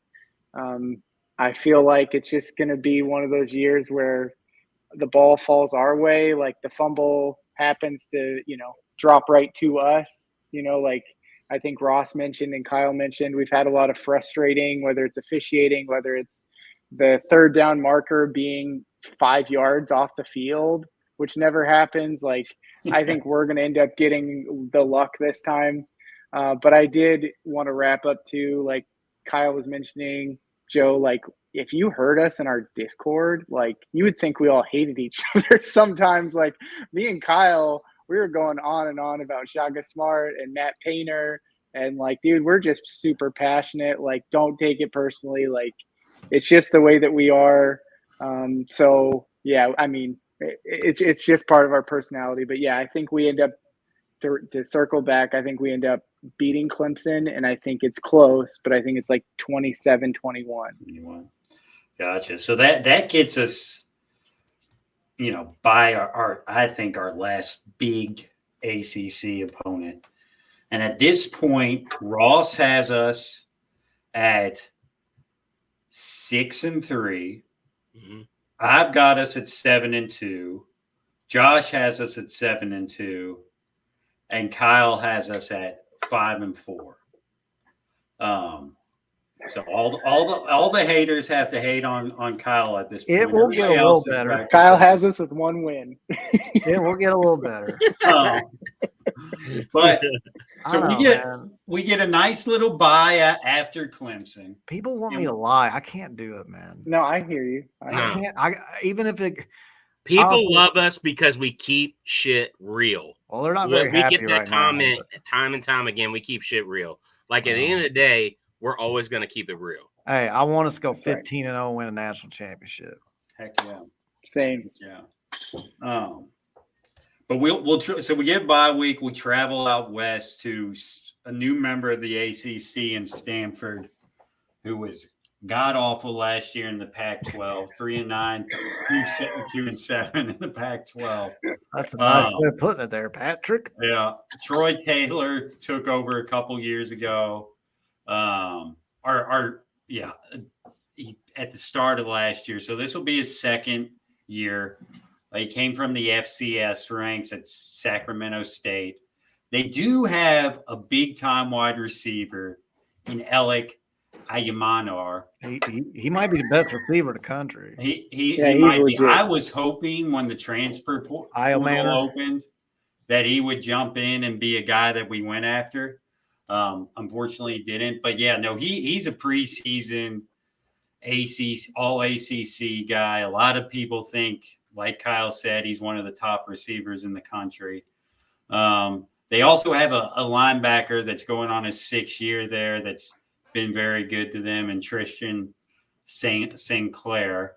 I feel like it's just going to be one of those years where the ball falls our way, like the fumble happens to, drop right to us, like I think Ross mentioned and Kyle mentioned, we've had a lot of frustrating, whether it's officiating, whether it's the third down marker being 5 yards off the field, which never happens. Like, I think we're going to end up getting the luck this time. But I did want to wrap up too, like Kyle was mentioning, Joe, like if you heard us in our Discord, like you would think we all hated each other sometimes. Like me and Kyle, we were going on and on about Shaka Smart and Matt Painter. And like, dude, we're just super passionate. Like, don't take it personally. Like, it's just the way that we are. So yeah, I mean, it's just part of our personality. But yeah, I think we end up to circle back. I think we end up beating Clemson, and I think it's close, but I think it's like 27-21. Gotcha. So that gets us, by I think our last big ACC opponent. And at this point, Ross has us at 6-3. Mm-hmm. I've got us at 7-2. Josh has us at 7-2, and Kyle has us at 5-4. So all the haters have to hate on Kyle at this point. It will get a little better. Kyle has us with one win. It will get a little better. But so we get a nice little bye after Clemson. People want me to lie. I can't do it, man. No, I hear you. I can't. Even if it. People love us because we keep shit real. Well, they're not very happy. We get that comment time and time again. We keep shit real. Like at the end of the day, we're always going to keep it real. Hey, I want us to go 15-0 and win a national championship. Heck yeah. Same. Yeah. But so we get bye week. We travel out west to a new member of the ACC in Stanford, who was god awful last year in the Pac-12, 3-9, 2-7 in the Pac-12. That's a nice way of putting it there, Patrick. Yeah, Troy Taylor took over a couple years ago. At the start of last year, so this will be his second year. He came from the FCS ranks at Sacramento State. They do have a big-time wide receiver in Alec Ayamanar. He might be the best receiver in the country. He might be. I was hoping when the transfer portal opened that he would jump in and be a guy that we went after. Unfortunately, he didn't. But yeah, no, he's a preseason all ACC guy. A lot of people think, like Kyle said, he's one of the top receivers in the country. They also have a linebacker that's going on his 6th year there that's been very good to them, and Tristan Sinclair.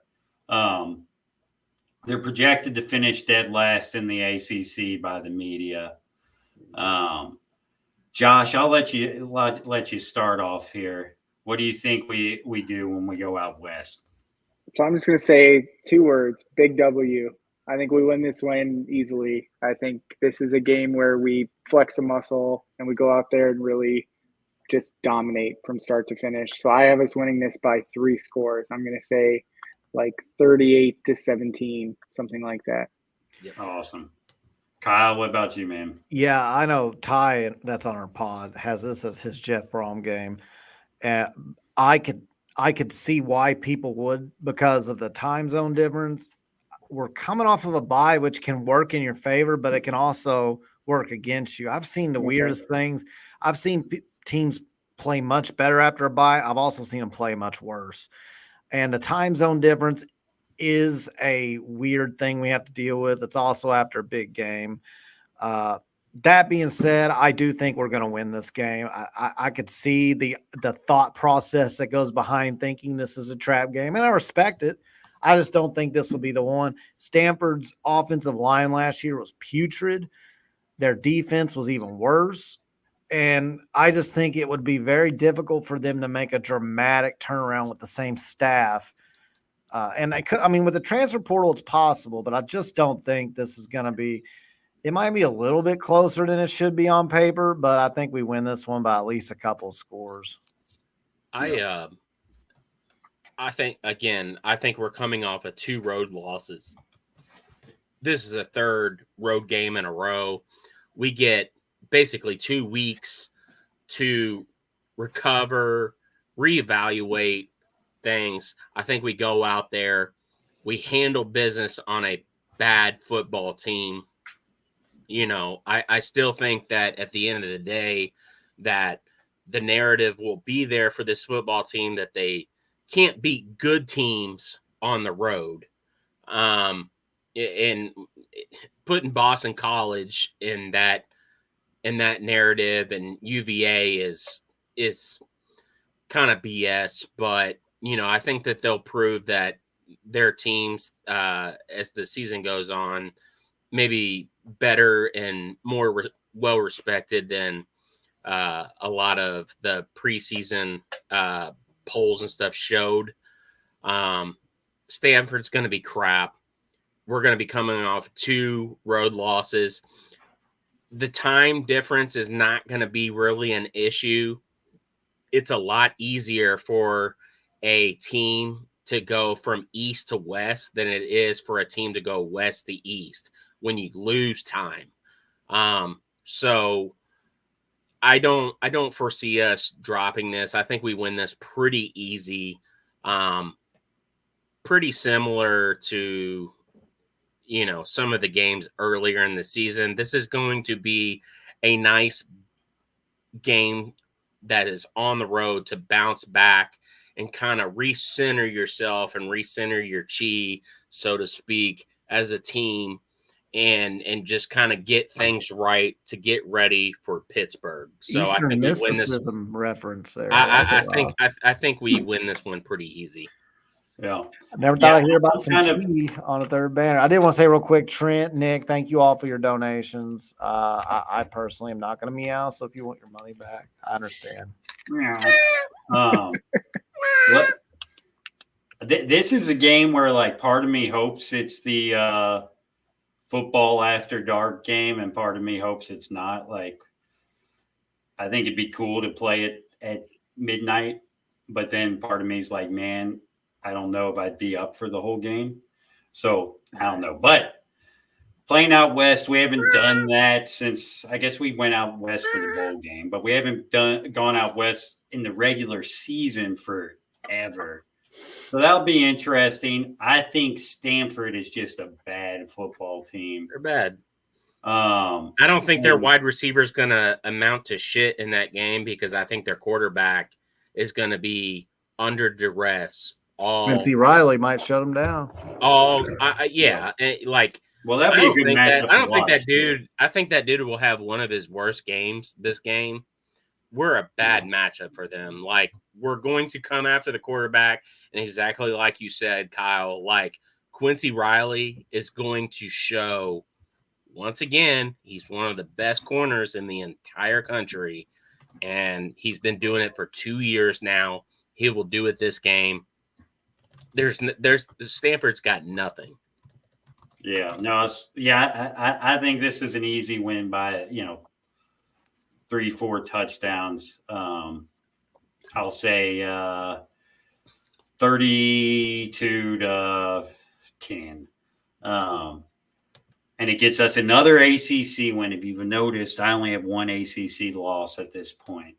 They're projected to finish dead last in the ACC by the media. Josh, I'll let you start off here. What do you think we do when we go out west? So I'm just going to say 2 words, big W. I think we win this win easily. I think this is a game where we flex a muscle and we go out there and really just dominate from start to finish. So I have us winning this by 3 scores. I'm going to say like 38-17, something like that. Yep. Awesome. Kyle, what about you, man? Yeah, I know Ty, that's on our pod, has this as his Jeff Brom game. I could see why people would, because of the time zone difference. We're coming off of a bye, which can work in your favor, but it can also work against you. I've seen the weirdest things. I've seen teams play much better after a bye. I've also seen them play much worse. And the time zone difference is a weird thing we have to deal with. It's also after a big game. That being said, I do think we're going to win this game. I could see the thought process that goes behind thinking this is a trap game, and I respect it. I just don't think this will be the one. Stanford's offensive line last year was putrid. Their defense was even worse. And I just think it would be very difficult for them to make a dramatic turnaround with the same staff. With the transfer portal, it's possible, but I just don't think this is going to be – it might be a little bit closer than it should be on paper, but I think we win this one by at least a couple of scores. I think we're coming off of 2 road losses. This is a 3rd road game in a row. We get basically 2 weeks to recover, reevaluate things. I think we go out there, we handle business on a bad football team. I still think that at the end of the day that the narrative will be there for this football team that they can't beat good teams on the road. And putting Boston College in that narrative and UVA is kind of BS, but I think that they'll prove that their teams as the season goes on maybe better and more well respected than a lot of the preseason polls and stuff showed. Stanford's going to be crap. We're going to be coming off 2 road losses. The time difference is not going to be really an issue. It's a lot easier for a team to go from east to west than it is for a team to go west to east when you lose time. So I don't foresee us dropping this. I think we win this pretty easy. Pretty similar to, some of the games earlier in the season. This is going to be a nice game that is on the road to bounce back and kind of recenter yourself and recenter your chi, so to speak, as a team and just kind of get things right to get ready for Pittsburgh. So Eastern I think we win this reference there. I think we win this one pretty easy. Yeah. I never thought I'd hear about some chi on a 3rd banner. I did want to say real quick, Trent, Nick, thank you all for your donations. I personally am not going to meow, so if you want your money back, I understand. This is a game where, part of me hopes it's the football after dark game, and part of me hopes it's not. I think it'd be cool to play it at midnight, but then part of me is like, man, I don't know if I'd be up for the whole game. So I don't know. But playing out west, we haven't done that since, I guess we went out west for the bowl game, but we haven't gone out west in the regular season forever. So that'll be interesting. I think Stanford is just a bad football team. They're bad. I don't think their wide receiver is going to amount to shit in that game because I think their quarterback is going to be under duress. Quincy Riley might shut him down. Yeah. Like, well, that'd be a good matchup. I don't think that dude. I think that dude will have one of his worst games this game. We're a bad matchup for them. Like, we're going to come after the quarterback, and exactly like you said, Kyle, like Quincy Riley is going to show once again, he's one of the best corners in the entire country, and he's been doing it for 2 years now. He will do it this game. There's Stanford's got nothing. Yeah, no, I think this is an easy win by 3-4 touchdowns. I'll say 32-10. And it gets us another ACC win. If you've noticed, I only have one ACC loss at this point.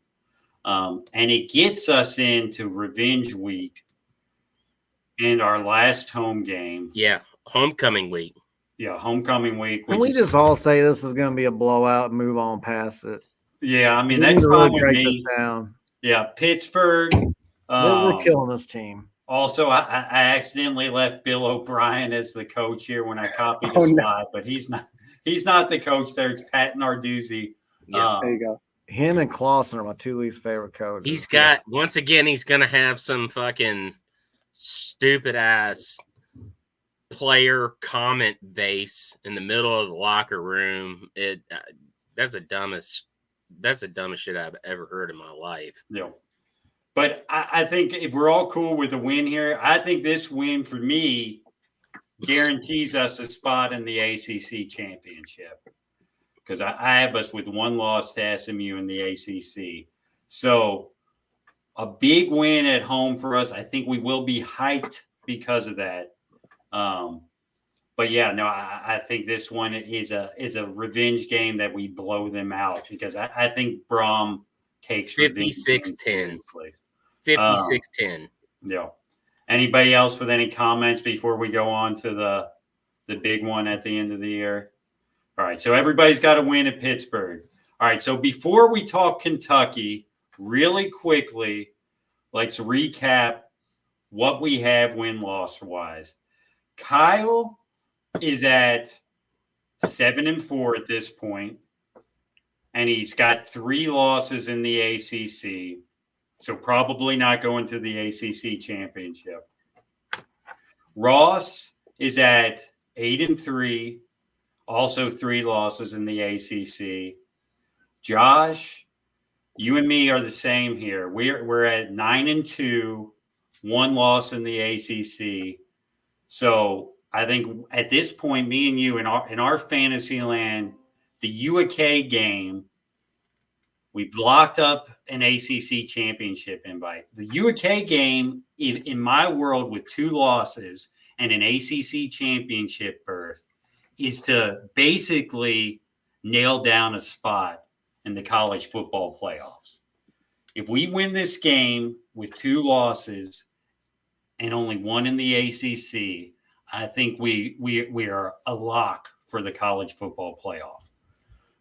And it gets us into revenge week and our last home game. Yeah, homecoming week. Yeah, homecoming week. Can we just all say this is going to be a blowout and move on past it? Yeah, I mean, that's fine with me. Down. Yeah, Pittsburgh. We're killing this team. Also, I accidentally left Bill O'Brien as the coach here when I copied the slide, but he's not the coach there. It's Pat Narduzzi. Yeah, there you go. Him and Clausen are my two least favorite coaches. He's got once again. He's gonna have some fucking stupid ass player comment vase in the middle of the locker room. That's the dumbest shit I've ever heard in my life. Yeah. But I think if we're all cool with the win here, I think this win for me guarantees us a spot in the ACC championship because I have us with one loss to SMU in the ACC. So a big win at home for us. I think we will be hyped because of that. But yeah, no, I think this one is a revenge game that we blow them out because I think Brom takes 56-10. 56-10. Yeah. Anybody else with any comments before we go on to the big one at the end of the year? All right. So everybody's got to win at Pittsburgh. All right. So before we talk Kentucky, really quickly, let's recap what we have win-loss wise. Kyle is at 7-4 at this point, and he's got 3 losses in the ACC. So probably not going to the ACC championship. Ross is at 8-3, also 3 losses in the ACC. Josh, you and me are the same here. We're at 9-2, 1 loss in the ACC. So I think at this point, me and you in our fantasy land, the UAK game, we've locked up an ACC championship invite. The UAK game, in my world, with 2 losses and an ACC championship berth, is to basically nail down a spot in the college football playoffs. If we win this game with 2 losses and only 1 in the ACC, I think we are a lock for the college football playoff.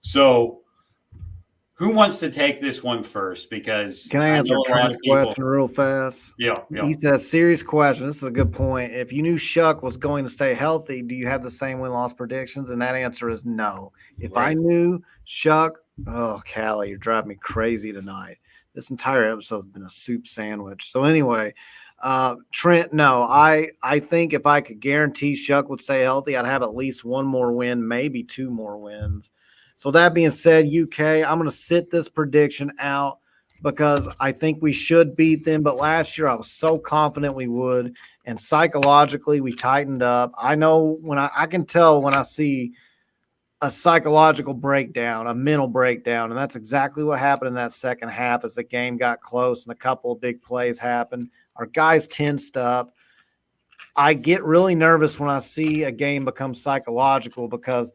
So who wants to take this one first? Because can I answer Trent's question real fast? Yeah. He says, serious question. This is a good point. If you knew Shuck was going to stay healthy, do you have the same win-loss predictions? And that answer is no. If I knew Shuck, Callie, you're driving me crazy tonight. This entire episode has been a soup sandwich. So anyway, Trent, no. I think if I could guarantee Shuck would stay healthy, I'd have at least 1 more win, maybe 2 more wins. So that being said, UK, I'm going to sit this prediction out because I think we should beat them. But last year I was so confident we would, and psychologically we tightened up. I know when I can tell when I see a psychological breakdown, a mental breakdown, and that's exactly what happened in that second half as the game got close and a couple of big plays happened. Our guys tensed up. I get really nervous when I see a game become psychological because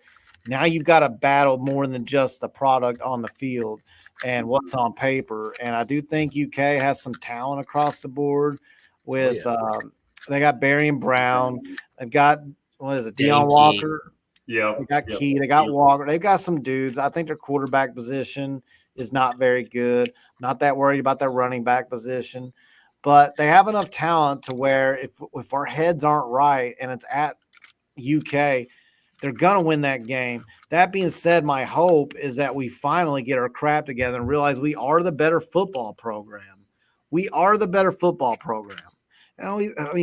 now you've got to battle more than just the product on the field and what's on paper. And I do think UK has some talent across the board with they got Barry and Brown. They've got, Deion Walker. Yeah. They got Key. They got Walker. They've got some dudes. I think their quarterback position is not very good. Not that worried about their running back position. But they have enough talent to where if our heads aren't right and it's at UK, they're going to win that game. That being said, my hope is that we finally get our crap together and realize we are the better football program. We are the better football program.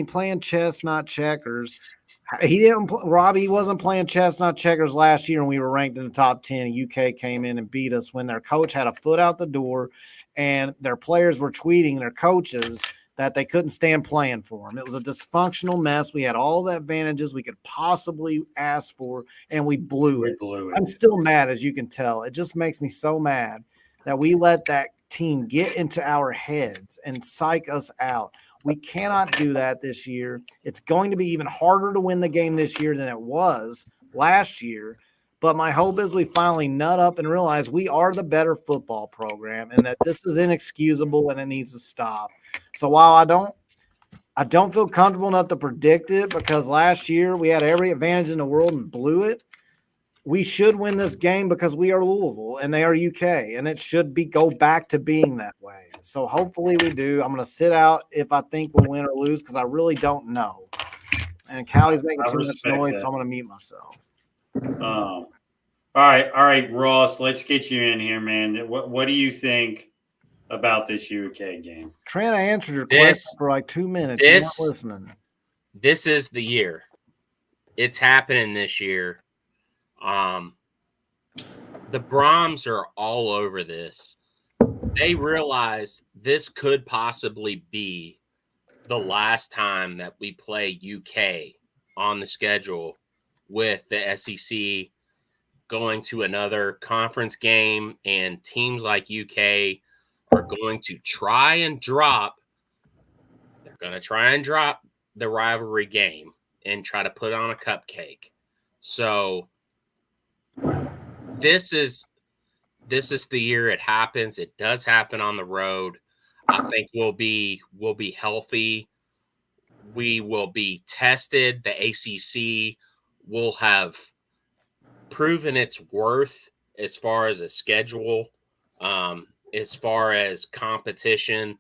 Playing chess, not checkers. Robbie wasn't playing chess, not checkers last year, and we were ranked in the top 10. UK came in and beat us when their coach had a foot out the door, and their players were tweeting their coaches that they couldn't stand playing for them. It was a dysfunctional mess. We had all the advantages we could possibly ask for, and we blew it. I'm still mad, as you can tell. It just makes me so mad that we let that team get into our heads and psych us out. We cannot do that this year. It's going to be even harder to win the game this year than it was last year. But my hope is we finally nut up and realize we are the better football program and that this is inexcusable and it needs to stop. So while I don't feel comfortable enough to predict it because last year we had every advantage in the world and blew it, we should win this game because we are Louisville and they are UK, and it should go back to being that way. So hopefully we do. I'm going to sit out if I think we'll win or lose because I really don't know. And Callie's making too much noise, so I'm going to mute myself. All right, Ross, let's get you in here, man. What do you think about this UK game? Trent, I answered your question for like 2 minutes. You're not listening. This is the year. It's happening this year. The Brahms are all over this. They realize this could possibly be the last time that we play UK on the schedule with the SEC going to another conference game, and teams like UK are going to try and drop. They're going to try and drop the rivalry game and try to put on a cupcake. So this is the year it happens. It does happen on the road. I think we'll be healthy. We will be tested. The ACC will have proven its worth as far as a schedule, as far as competition.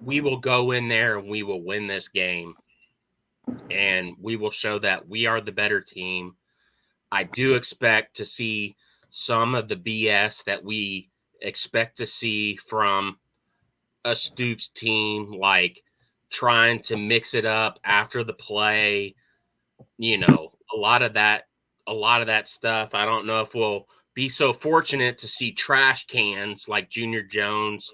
We will go in there and we will win this game, and we will show that we are the better team. I do expect to see some of the BS that we expect to see from a Stoops team, like trying to mix it up after the play. You know, a lot of that stuff. I don't know if we'll be so fortunate to see trash cans like Junior Jones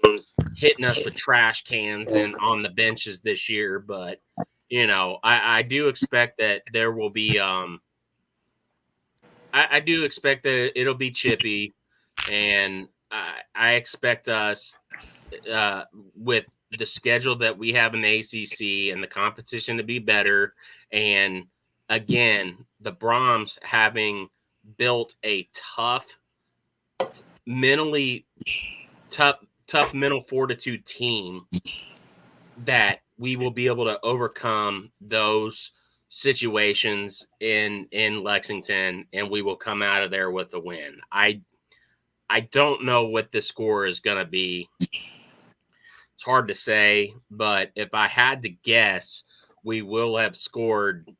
hitting us with trash cans and on the benches this year, but you know, I do expect that there will be I do expect that it'll be chippy, and I expect us with the schedule that we have in the ACC and the competition to be better. And again, the Brahms having built a tough mental fortitude team, that we will be able to overcome those situations in Lexington, and we will come out of there with a win. I don't know what the score is going to be. It's hard to say, but if I had to guess, we will have scored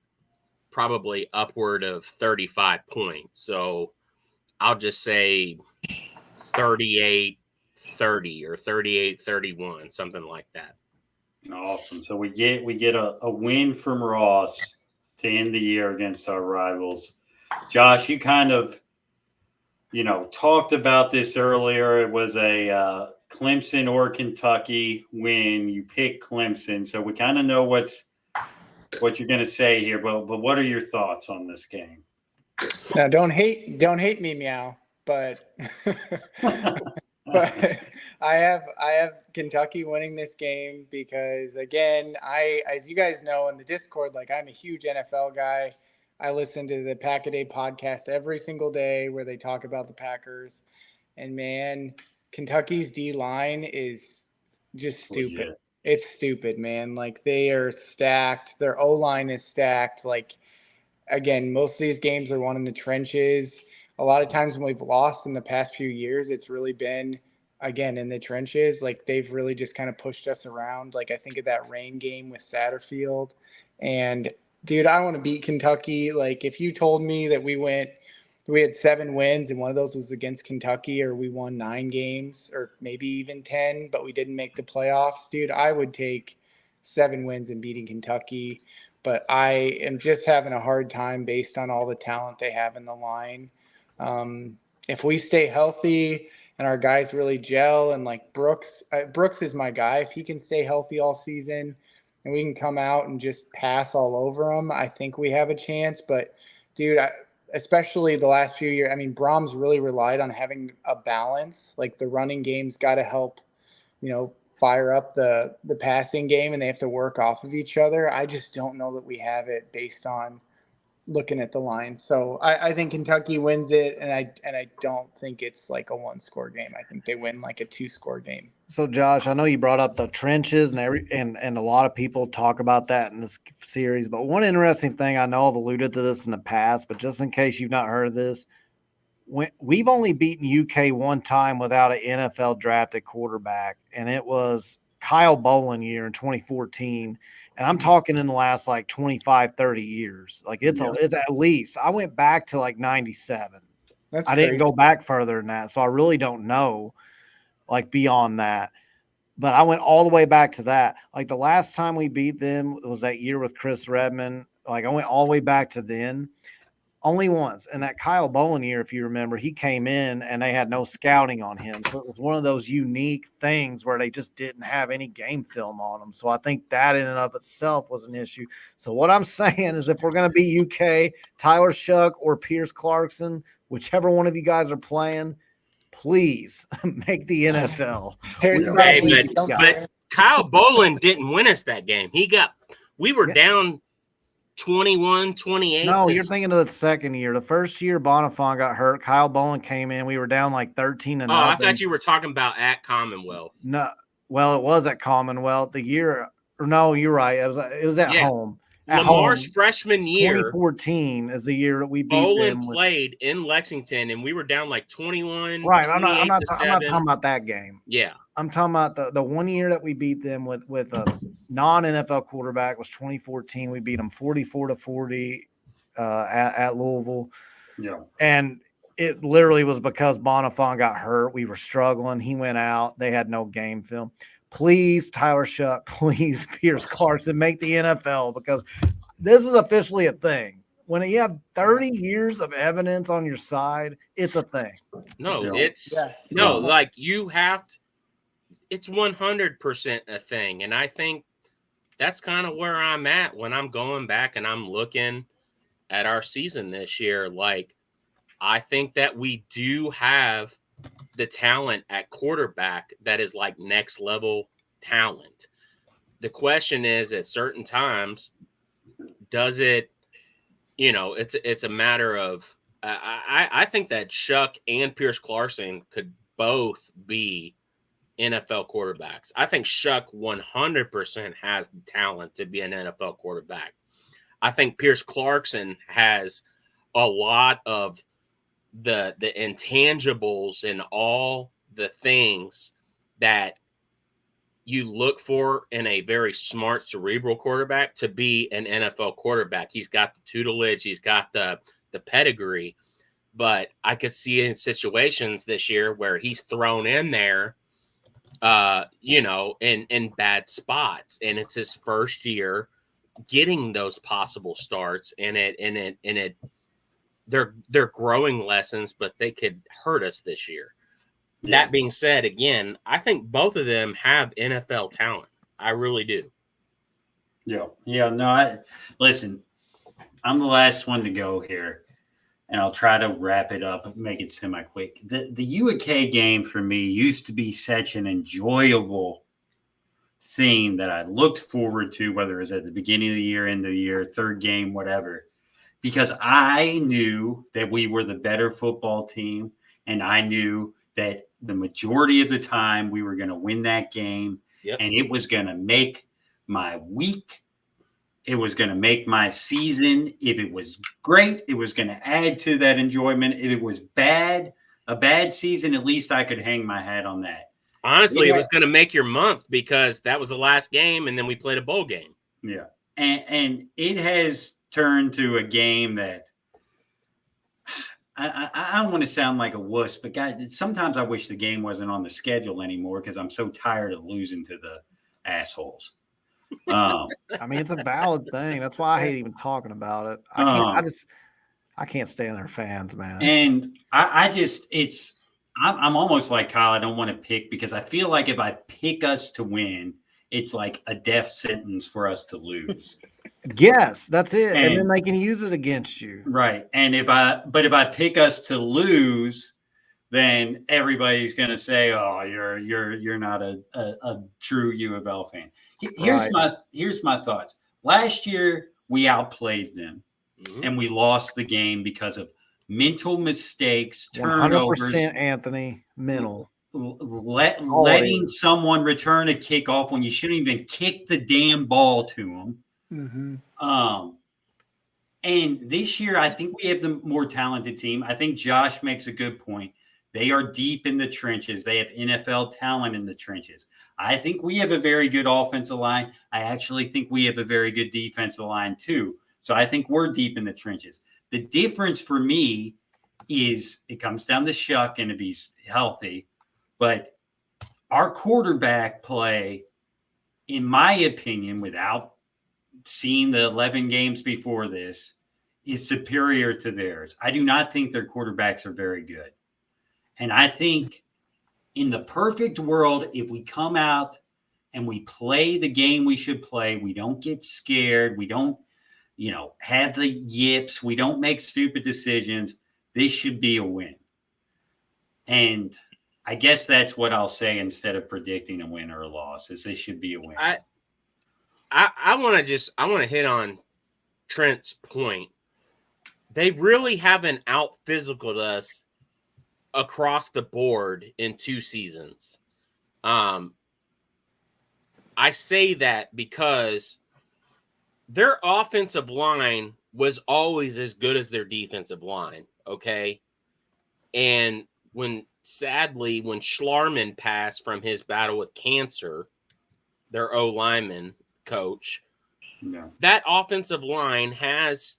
probably upward of 35 points. So I'll just say 38-30 or 38-31, something like that. Awesome. So we get a win from Ross to end the year against our rivals. Josh, you kind of, talked about this earlier. It was a Clemson or Kentucky win. You picked Clemson, so we kind of know what you're going to say here. But what are your thoughts on this game? Now, don't hate me, meow. But but I have Kentucky winning this game because, again, as you guys know in the Discord, like, I'm a huge NFL guy. I listen to the Pack a Day podcast every single day where they talk about the Packers. And, man, Kentucky's D-line is just stupid. Yeah. It's stupid, man. Like, they are stacked. Their O-line is stacked. Like, again, most of these games are won in the trenches. A lot of times when we've lost in the past few years, it's really been, again, in the trenches. Like, they've really just kind of pushed us around. Like, I think of that rain game with Satterfield. And, dude, I want to beat Kentucky. Like, if you told me that we had 7 wins and one of those was against Kentucky, or we won 9 games or maybe even 10, but we didn't make the playoffs, dude, I would take 7 wins and beating Kentucky. But I am just having a hard time based on all the talent they have in the line. If we stay healthy and our guys really gel, and like Brooks is my guy. If he can stay healthy all season and we can come out and just pass all over him, I think we have a chance. But, dude, especially the last few years, I mean, Brahms really relied on having a balance. Like, the running game's got to help, fire up the passing game, and they have to work off of each other. I just don't know that we have it based on looking at the line. So I think Kentucky wins it, and I don't think it's like a 1-score game. I think they win like a 2-score game. So, Josh, I know you brought up the trenches and a lot of people talk about that in this series. But one interesting thing, I know I've alluded to this in the past, but just in case you've not heard of this, we've only beaten UK one time without an NFL drafted quarterback, and it was Kyle Bolin year in 2014. And I'm talking in the last like 25, 30 years. Like, it's at least. I went back to like 97. I didn't go back further than that, so I really don't know, like, beyond that. But I went all the way back to that. Like, the last time we beat them was that year with Chris Redman. Like, I went all the way back to then. Only once. And that Kyle Bolin year, if you remember, he came in and they had no scouting on him. So it was one of those unique things where they just didn't have any game film on him. So I think that in and of itself was an issue. So what I'm saying is, if we're going to be UK, Tyler Shuck or Pierce Clarkson, whichever one of you guys are playing, please make the NFL. But Kyle Bolin didn't win us that game. We were down 21-28. No, you're thinking of the second year. The first year, Bonifant got hurt. Kyle Bolin came in. We were down like 13-0. I thought you were talking about at Commonwealth. No, well, it was at Commonwealth the year. Or no, you're right. It was at home. Lamar's freshman year, 2014, is the year that we beat them. Bolin played in Lexington, and we were down like 21. Right. I'm not talking about that game. Yeah. I'm talking about the 1 year that we beat them with a non-NFL quarterback was 2014. We beat them 44-40 at Louisville. Yeah. And it literally was because Bonifant got hurt. We were struggling. He went out. They had no game film. Please, Tyler Shuck, please, Pierce Clarkson, make the NFL, because this is officially a thing. When you have 30 years of evidence on your side, it's a thing. No, Yeah. like, you have to. It's 100% a thing. And I think that's kind of where I'm at when I'm going back and I'm looking at our season this year. Like, I think that we do have the talent at quarterback that is like next level talent. The question is, at certain times, does it, it's a matter of, I think that Shuck and Pierce Clarkson could both be NFL quarterbacks. I think Shuck 100% has the talent to be an NFL quarterback. I think Pierce Clarkson has a lot of the intangibles and all the things that you look for in a very smart, cerebral quarterback to be an NFL quarterback. He's got the tutelage, he's got the pedigree, but I could see in situations this year where he's thrown in there, in bad spots, and it's his first year getting those possible starts, and they're growing lessons, but they could hurt us this year. Yeah. That being said, again, I think both of them have NFL talent. I really do. Yeah. No, listen, I'm the last one to go here, and I'll try to wrap it up and make it semi-quick. The UK game for me used to be such an enjoyable thing that I looked forward to, whether it was at the beginning of the year, end of the year, third game, whatever, because I knew that we were the better football team, and I knew that the majority of the time we were going to win that game, and it was going to make my week it was going to make my season. If it was great, it was going to add to that enjoyment. If it was a bad season, at least I could hang my hat on that. Honestly, it was going to make your month because that was the last game, and then we played a bowl game. Yeah, and it has turned to a game that I don't want to sound like a wuss, but guys, sometimes I wish the game wasn't on the schedule anymore because I'm so tired of losing to the assholes. I mean, it's a valid thing. That's why I hate even talking about it. I can't stand their fans, man. And I'm almost like Kyle. I don't want to pick because I feel like if I pick us to win, it's like a death sentence for us to lose. Yes, that's it. And then they can use it against you. Right. And if I pick us to lose, then everybody's going to say, "Oh, you're not a true U of L fan." Here's my thoughts. Last year we outplayed them, and we lost the game because of mental mistakes, turnovers. 100% Anthony, mental. Letting someone return a kickoff when you shouldn't even kick the damn ball to them. Mm-hmm. And this year, I think we have the more talented team. I think Josh makes a good point. They are deep in the trenches. They have NFL talent in the trenches. I think we have a very good offensive line. I actually think we have a very good defensive line too. So I think we're deep in the trenches. The difference for me is it comes down to Shuck and if he's healthy. But our quarterback play, in my opinion, without seeing the 11 games before this, is superior to theirs. I do not think their quarterbacks are very good. And I think in the perfect world, if we come out and we play the game we should play, we don't get scared, we don't, have the yips, we don't make stupid decisions, this should be a win. And I guess that's what I'll say instead of predicting a win or a loss, is this should be a win. I want to hit on Trent's point. They really haven't out-physicaled us across the board in 2 seasons. I say that because their offensive line was always as good as their defensive line, okay? And sadly, when Schlarman passed from his battle with cancer, their O-lineman coach, that offensive line has,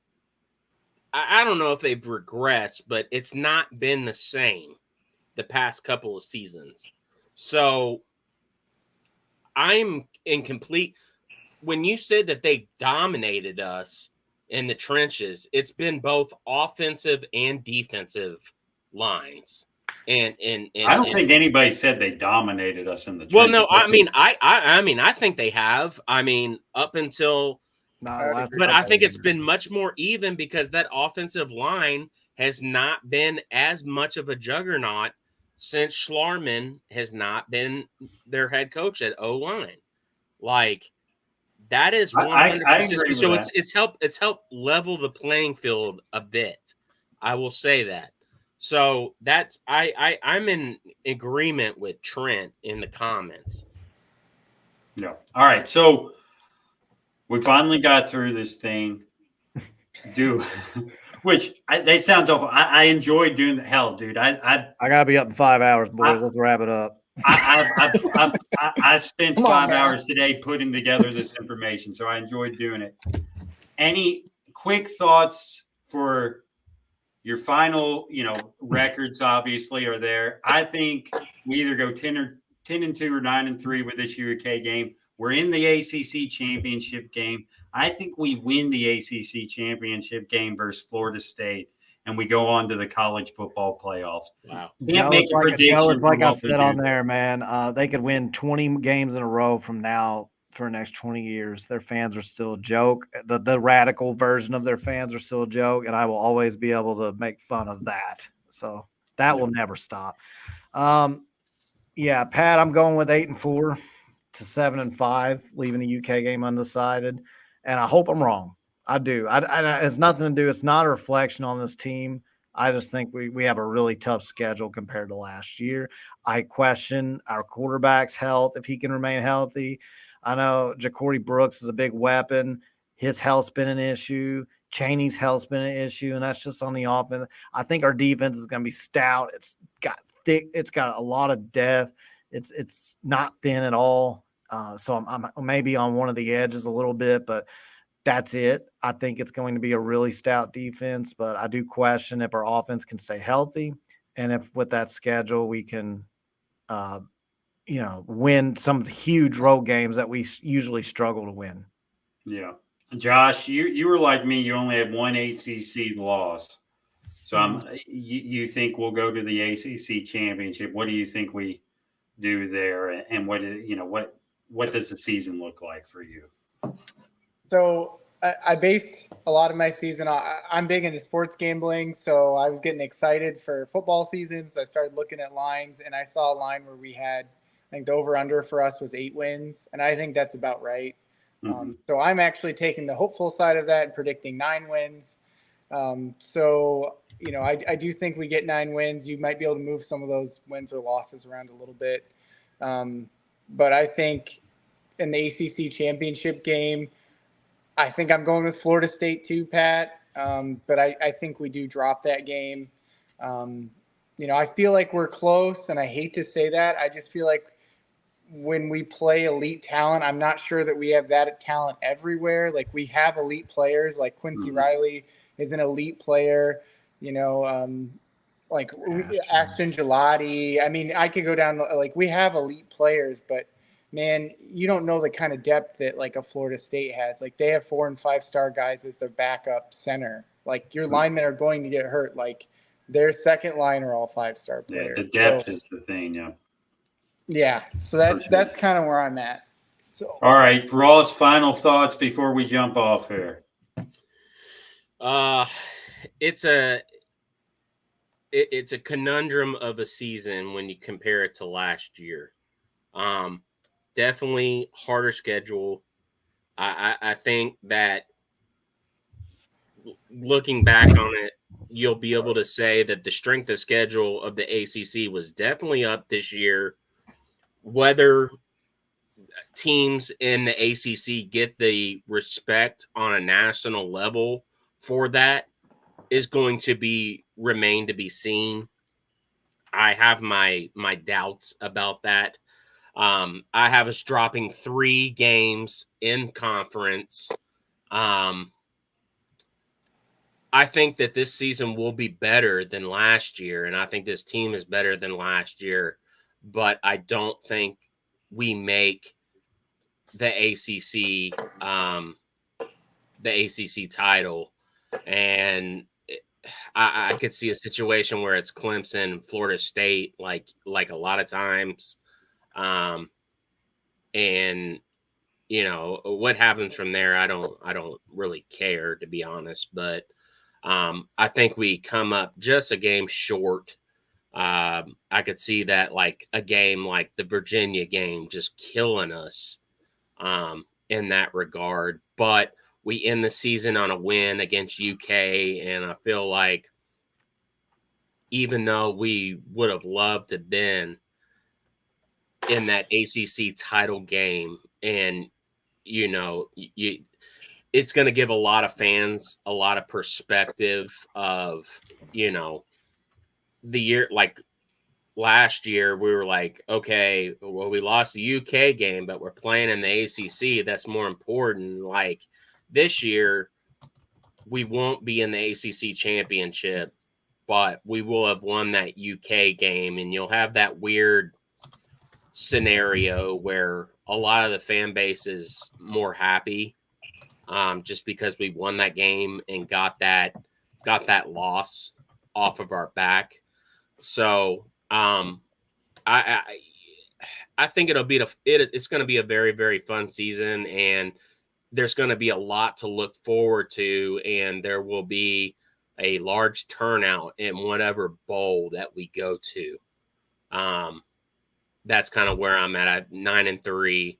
I don't know if they've regressed, but it's not been the same the past couple of seasons. So I'm incomplete. When you said that they dominated us in the trenches, it's been both offensive and defensive lines. And I don't think anybody said they dominated us in the trenches. Well, no, I mean, I think they have. I mean, up until but I think it's been much more even because that offensive line has not been as much of a juggernaut since Schlarman has not been their head coach at O-line. Like, that is 100%. I agree with so that. It's helped level the playing field a bit. I will say that. So that's I'm in agreement with Trent in the comments. Yeah. All right. So we finally got through this thing. That sounds awful. I enjoy doing the hell, dude. I gotta be up in 5 hours, boys. Let's wrap it up. I spent 5 hours today putting together this information, so I enjoyed doing it. Any quick thoughts for your final, records? Obviously, are there. I think we either go 10-2 or 9-3 with this UK game. We're in the ACC championship game. I think we win the ACC championship game versus Florida State, and we go on to the college football playoffs. Wow. Can't make a prediction. Like I said on there, man, they could win 20 games in a row from now for the next 20 years. Their fans are still a joke. The radical version of their fans are still a joke, and I will always be able to make fun of that. So that will never stop. Yeah, Pat, I'm going with 8-4 to 7-5, leaving the UK game undecided, and I hope I'm wrong. I do. It's nothing to do. It's not a reflection on this team. I just think we have a really tough schedule compared to last year. I question our quarterback's health, if he can remain healthy. I know Ja'Cory Brooks is a big weapon. his health's been an issue. Chaney's health's been an issue, and that's just on the offense. I think our defense is going to be stout. It's got thick. It's got a lot of depth. It's not thin at all. So I'm maybe on one of the edges a little bit, but that's it. I think it's going to be a really stout defense, but I do question if our offense can stay healthy and if with that schedule we can, win some of the huge road games that we usually struggle to win. Yeah. Josh, you were like me. You only had one ACC loss. So you think we'll go to the ACC championship? What do you think we do there? And what does the season look like for you? So I base a lot of my season. I'm big into sports gambling, so I was getting excited for football season. So I started looking at lines, and I saw a line where we had, I think the over/under for us was 8 wins, and I think that's about right. Mm-hmm. So I'm actually taking the hopeful side of that and predicting 9 wins. I do think we get 9 wins. You might be able to move some of those wins or losses around a little bit. But I think in the ACC championship game, I think I'm going with Florida State too, Pat. But I think we do drop that game. I feel like we're close, and I hate to say that. I just feel like when we play elite talent, I'm not sure that we have that talent everywhere. Like we have elite players, like Quincy Riley is an elite player, Ashton Gelati. I mean, I could go down, like we have elite players, but man, you don't know the kind of depth that like a Florida State has. Like they have 4 and 5-star guys as their backup center. Like your linemen are going to get hurt. Like their second line are all 5-star players. Yeah, the depth is the thing. Yeah. Yeah. So that's kind of where I'm at. So. All right, Ross, final thoughts before we jump off here. It's a conundrum of a season when you compare it to last year. Definitely harder schedule. I think that looking back on it, you'll be able to say that the strength of schedule of the ACC was definitely up this year. Whether teams in the ACC get the respect on a national level for that is going to remain to be seen. I have my doubts about that. I have us dropping 3 games in conference. I think that this season will be better than last year, and I think this team is better than last year, but I don't think we make the ACC title. And I could see a situation where it's Clemson, Florida State, like a lot of times. And what happens from there, I don't really care, to be honest, but I think we come up just a game short. I could see that like a game like the Virginia game just killing us in that regard. But we end the season on a win against UK, and I feel like even though we would have loved to have been in that ACC title game, and it's going to give a lot of fans a lot of perspective of the year. Like last year we were like, okay, well, we lost the UK game, but we're playing in the ACC. That's more important. Like this year we won't be in the ACC championship, but we will have won that UK game, and you'll have that weird scenario where a lot of the fan base is more happy just because we won that game and got that loss off of our back. So I think it's going to be a very, very fun season, and there's going to be a lot to look forward to, and there will be a large turnout in whatever bowl that we go to. That's kind of where I'm at 9-3,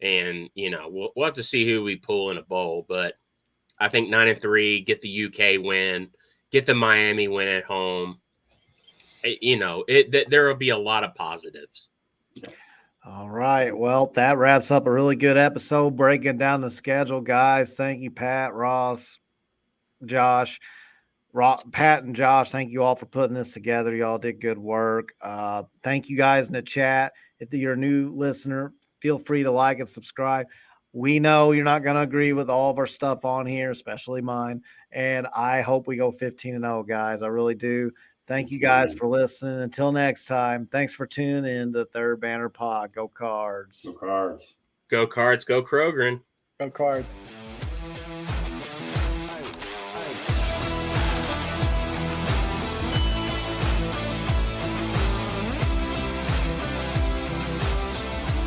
and we'll have to see who we pull in a bowl. But I think 9-3, get the UK win, get the Miami win at home. There will be a lot of positives. All right. Well, that wraps up a really good episode breaking down the schedule, guys. Thank you, Pat, Ross, Josh. Pat and Josh, thank you all for putting this together. Y'all did good work. Thank you guys in the chat. If you're a new listener, feel free to like and subscribe. We know you're not going to agree with all of our stuff on here, especially mine. And I hope we go 15-0, guys. I really do. Thank you guys for listening. Until next time, thanks for tuning in to Third Banner Pod. Go Cards. Go Cards. Go Cards, go Kroger. Go Cards.